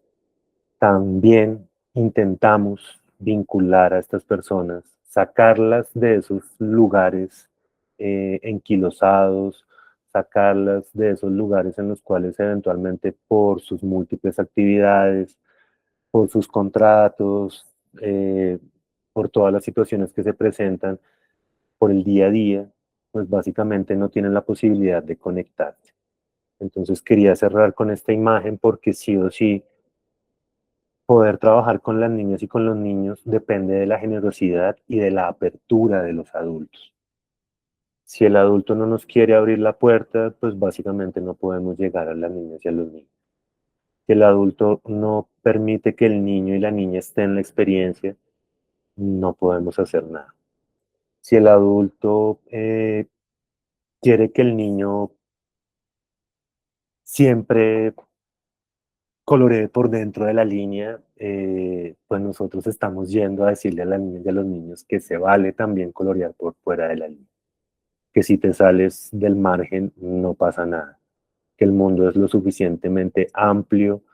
también intentamos vincular a estas personas, sacarlas de esos lugares enquilosados, sacarlas de esos lugares en los cuales eventualmente por sus múltiples actividades, por sus contratos, por todas las situaciones que se presentan, por el día a día, pues básicamente no tienen la posibilidad de conectarse. Entonces quería cerrar con esta imagen porque sí o sí, poder trabajar con las niñas y con los niños depende de la generosidad y de la apertura de los adultos. Si el adulto no nos quiere abrir la puerta, pues básicamente no podemos llegar a las niñas y a los niños. Si el adulto no permite que el niño y la niña estén en la experiencia, no podemos hacer nada. Si el adulto quiere que el niño siempre coloree por dentro de la línea, pues nosotros estamos yendo a decirle a las niñas y a los niños que se vale también colorear por fuera de la línea, que si te sales del margen no pasa nada, que el mundo es lo suficientemente amplio,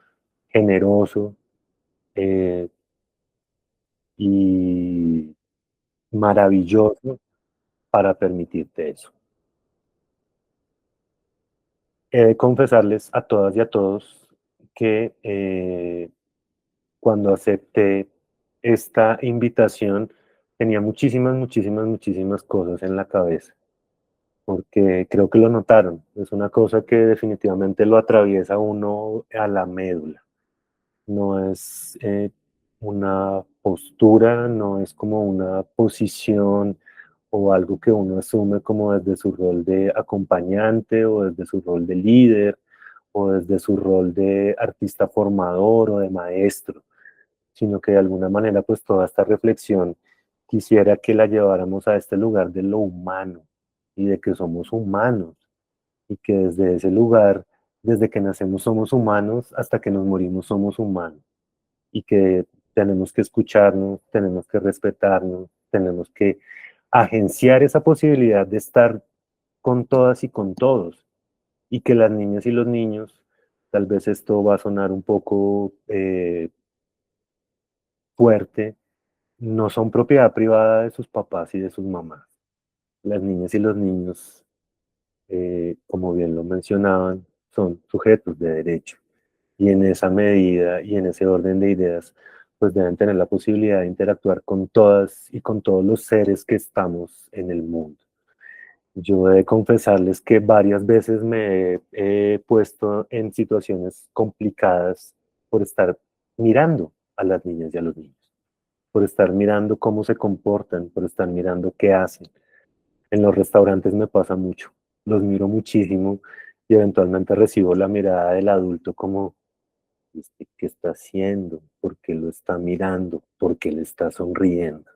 generoso y maravilloso para permitirte eso. He de confesarles a todas y a todos que cuando acepté esta invitación tenía muchísimas, muchísimas, muchísimas cosas en la cabeza, porque creo que lo notaron. Es una cosa que definitivamente lo atraviesa uno a la médula. No es una postura, no es como una posición o algo que uno asume como desde su rol de acompañante o desde su rol de líder o desde su rol de artista formador o de maestro, sino que de alguna manera pues toda esta reflexión quisiera que la lleváramos a este lugar de lo humano y de que somos humanos y que desde ese lugar, desde que nacemos somos humanos hasta que nos morimos somos humanos y que tenemos que escucharnos, tenemos que respetarnos, tenemos que agenciar esa posibilidad de estar con todas y con todos y que las niñas y los niños, tal vez esto va a sonar un poco fuerte, no son propiedad privada de sus papás y de sus mamás. Las niñas y los niños, como bien lo mencionaban, son sujetos de derecho. Y en esa medida y en ese orden de ideas, pues deben tener la posibilidad de interactuar con todas y con todos los seres que estamos en el mundo. Yo he de confesarles que varias veces me he puesto en situaciones complicadas por estar mirando a las niñas y a los niños, por estar mirando cómo se comportan, por estar mirando qué hacen. En los restaurantes me pasa mucho, los miro muchísimo y eventualmente recibo la mirada del adulto como, ¿qué está haciendo? ¿Por qué lo está mirando? ¿Por qué le está sonriendo?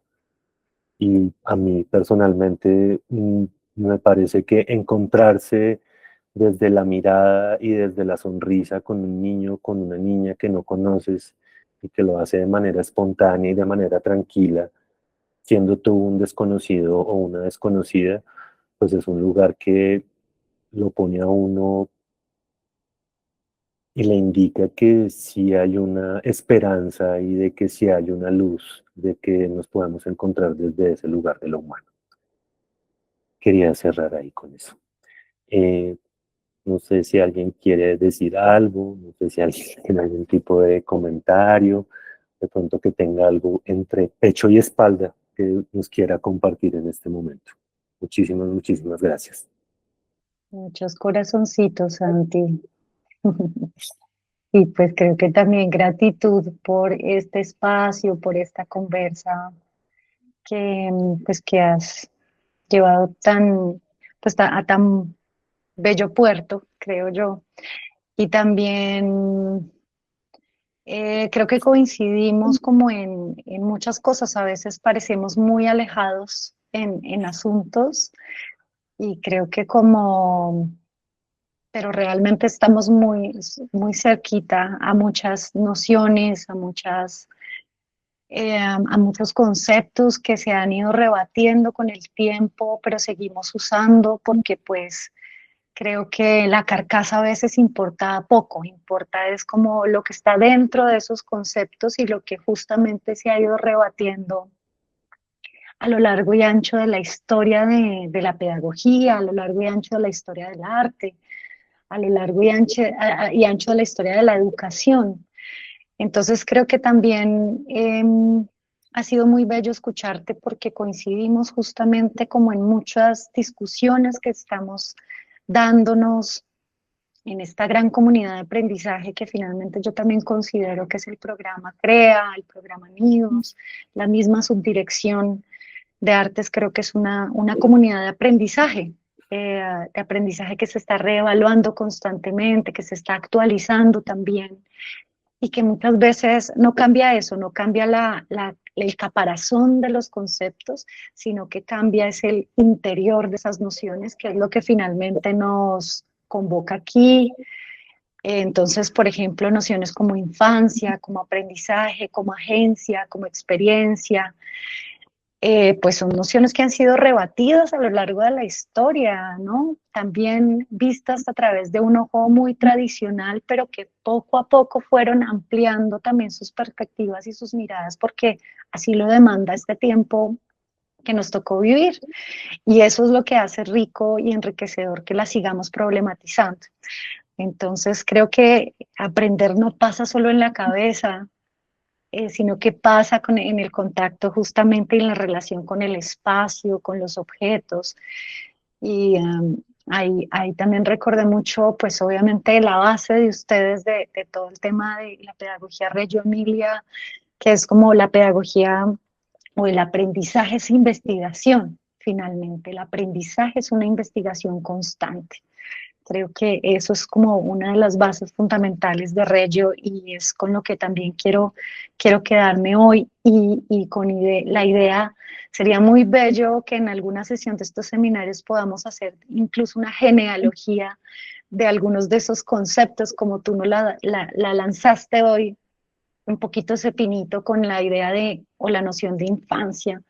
Y a mí personalmente me parece que encontrarse desde la mirada y desde la sonrisa con un niño, con una niña que no conoces y que lo hace de manera espontánea y de manera tranquila, siendo tú un desconocido o una desconocida, pues es un lugar que lo pone a uno y le indica que sí hay una esperanza y de que sí hay una luz, de que nos podemos encontrar desde ese lugar de lo humano. Quería cerrar ahí con eso. Eh, no sé si alguien quiere decir algo, no sé si alguien tiene algún tipo de comentario, de pronto que tenga algo entre pecho y espalda que nos quiera compartir en este momento. Muchísimas, muchísimas gracias. Muchos corazoncitos, Santi. Y pues creo que también gratitud por este espacio, por esta conversa que, pues, que has llevado tan, pues, a tan bello puerto, creo yo. Y también creo que coincidimos como en muchas cosas. A veces parecemos muy alejados en asuntos y creo que como, pero realmente estamos muy cerquita a muchas nociones, a muchos conceptos que se han ido rebatiendo con el tiempo, pero seguimos usando porque pues creo que la carcasa a veces importa poco, importa es como lo que está dentro de esos conceptos y lo que justamente se ha ido rebatiendo a lo largo y ancho de la historia de la pedagogía, a lo largo y ancho de la historia del arte, a lo largo y ancho de la historia de la educación. Entonces creo que también ha sido muy bello escucharte porque coincidimos justamente como en muchas discusiones que estamos dándonos en esta gran comunidad de aprendizaje que finalmente yo también considero que es el programa CREA, el programa Nidos, la misma subdirección de artes, creo que es una comunidad de aprendizaje que se está reevaluando constantemente, que se está actualizando también y que muchas veces no cambia eso, no cambia el caparazón de los conceptos, sino que cambia es el interior de esas nociones, que es lo que finalmente nos convoca aquí. Entonces, por ejemplo, nociones como infancia, como aprendizaje, como agencia, como experiencia, pues son nociones que han sido rebatidas a lo largo de la historia, ¿no? También vistas a través de un ojo muy tradicional, pero que poco a poco fueron ampliando también sus perspectivas y sus miradas, porque así lo demanda este tiempo que nos tocó vivir. Y eso es lo que hace rico y enriquecedor que la sigamos problematizando. Entonces, creo que aprender no pasa solo en la cabeza, sino que pasa en el contacto justamente en la relación con el espacio, con los objetos. Y ahí también recordé mucho, pues obviamente la base de ustedes de todo el tema de la pedagogía Reggio Emilia, que es como la pedagogía o el aprendizaje es investigación, finalmente. El aprendizaje es una investigación constante. Creo que eso es como una de las bases fundamentales de Reggio y es con lo que también quiero quedarme hoy y con la idea, sería muy bello que en alguna sesión de estos seminarios podamos hacer incluso una genealogía de algunos de esos conceptos como tú nos la lanzaste hoy, un poquito ese pinito con la idea o la noción de infancia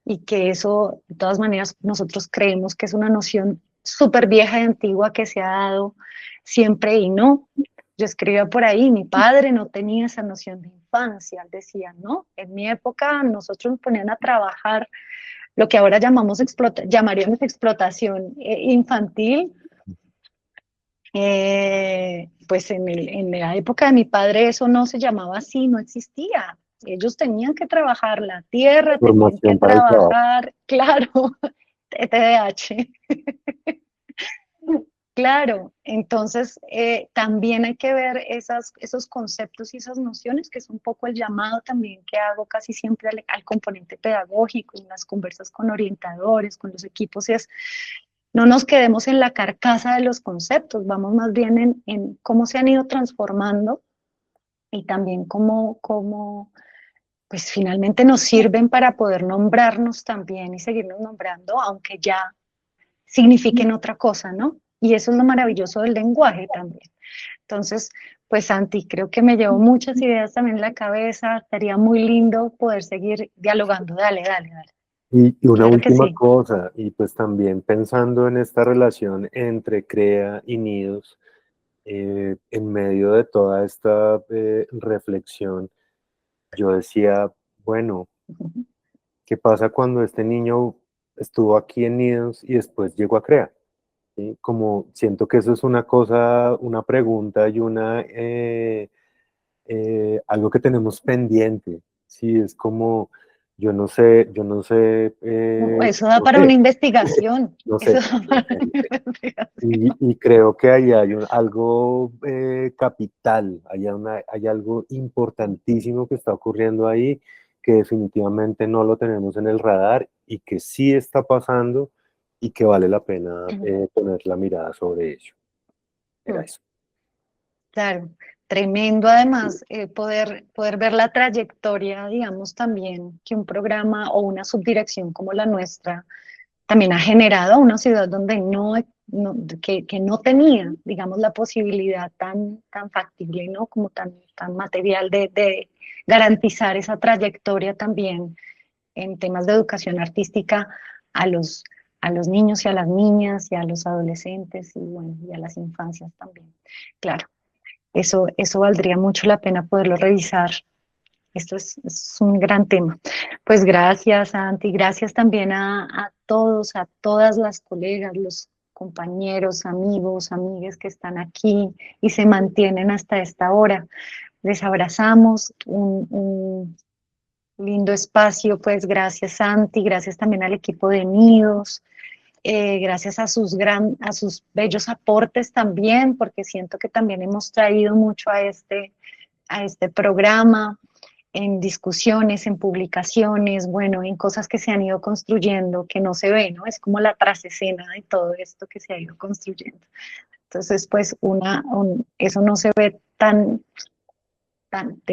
y que eso, de todas maneras, nosotros creemos que es una noción súper vieja y antigua que se ha dado siempre y no. Yo escribía por ahí, mi padre no tenía esa noción de infancia, él decía, no, en mi época nosotros nos ponían a trabajar lo que ahora llamaríamos explotación infantil, pues en la época de mi padre eso no se llamaba así, no existía. Ellos tenían que trabajar la tierra, tenían que Formación para el trabajo. trabajar, claro, TDAH. Claro, entonces también hay que ver esos conceptos y esas nociones, que es un poco el llamado también que hago casi siempre al componente pedagógico, en las conversas con orientadores, con los equipos, es no nos quedemos en la carcasa de los conceptos, vamos más bien en cómo se han ido transformando y también cómo pues finalmente nos sirven para poder nombrarnos también y seguirnos nombrando, aunque ya signifiquen otra cosa, ¿no? Y eso es lo maravilloso del lenguaje también. Entonces, pues Santi, creo que me llevo muchas ideas también en la cabeza, estaría muy lindo poder seguir dialogando. Dale, dale, dale. Y una Claro que última sí. cosa, y pues también pensando en esta relación entre CREA y Nidos, en medio de toda esta reflexión, yo decía, bueno, ¿qué pasa cuando este niño estuvo aquí en Nidos y después llegó a CREA? ¿Sí? Como siento que eso es una cosa, una pregunta y algo que tenemos pendiente. Sí, es como, Eso da no para una sé, investigación. no Eso sé. da para una investigación. Y creo que ahí hay algo capital, hay algo importantísimo que está ocurriendo ahí, que definitivamente no lo tenemos en el radar y que sí está pasando y que vale la pena poner la mirada sobre ello. Era eso. Claro, tremendo además poder ver la trayectoria, digamos, también que un programa o una subdirección como la nuestra también ha generado una ciudad donde que no tenía, digamos, la posibilidad tan factible, ¿no? Como tan material de garantizar esa trayectoria también en temas de educación artística a a los niños y a las niñas y a los adolescentes y, bueno, y a las infancias también. Claro. Eso valdría mucho la pena poderlo revisar. Esto es un gran tema. Pues gracias, Santi, gracias también a todos, a todas las colegas, los compañeros, amigos, amigas que están aquí y se mantienen hasta esta hora. Les abrazamos, un lindo espacio, pues gracias, Santi, gracias también al equipo de Nidos, gracias a a sus bellos aportes también, porque siento que también hemos traído mucho a este programa, en discusiones, en publicaciones, bueno, en cosas que se han ido construyendo, que no se ve, ¿no? Es como la trasescena de todo esto que se ha ido construyendo. Entonces, pues, eso no se ve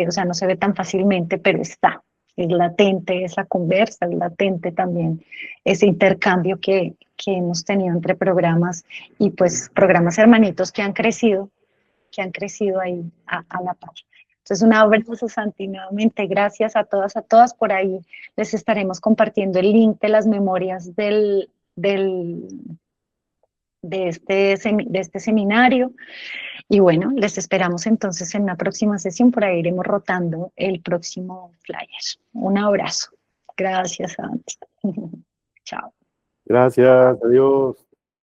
o sea, no se ve tan fácilmente, pero está. Es latente esa conversa, es latente también ese intercambio que hemos tenido entre programas y pues programas hermanitos que han crecido ahí a la par. Entonces, un abrazo, Santi, nuevamente. Gracias a todas. Por ahí les estaremos compartiendo el link de las memorias de este seminario. Y bueno, les esperamos entonces en una próxima sesión. Por ahí iremos rotando el próximo flyer. Un abrazo. Gracias, Santi. Chao. Gracias, adiós.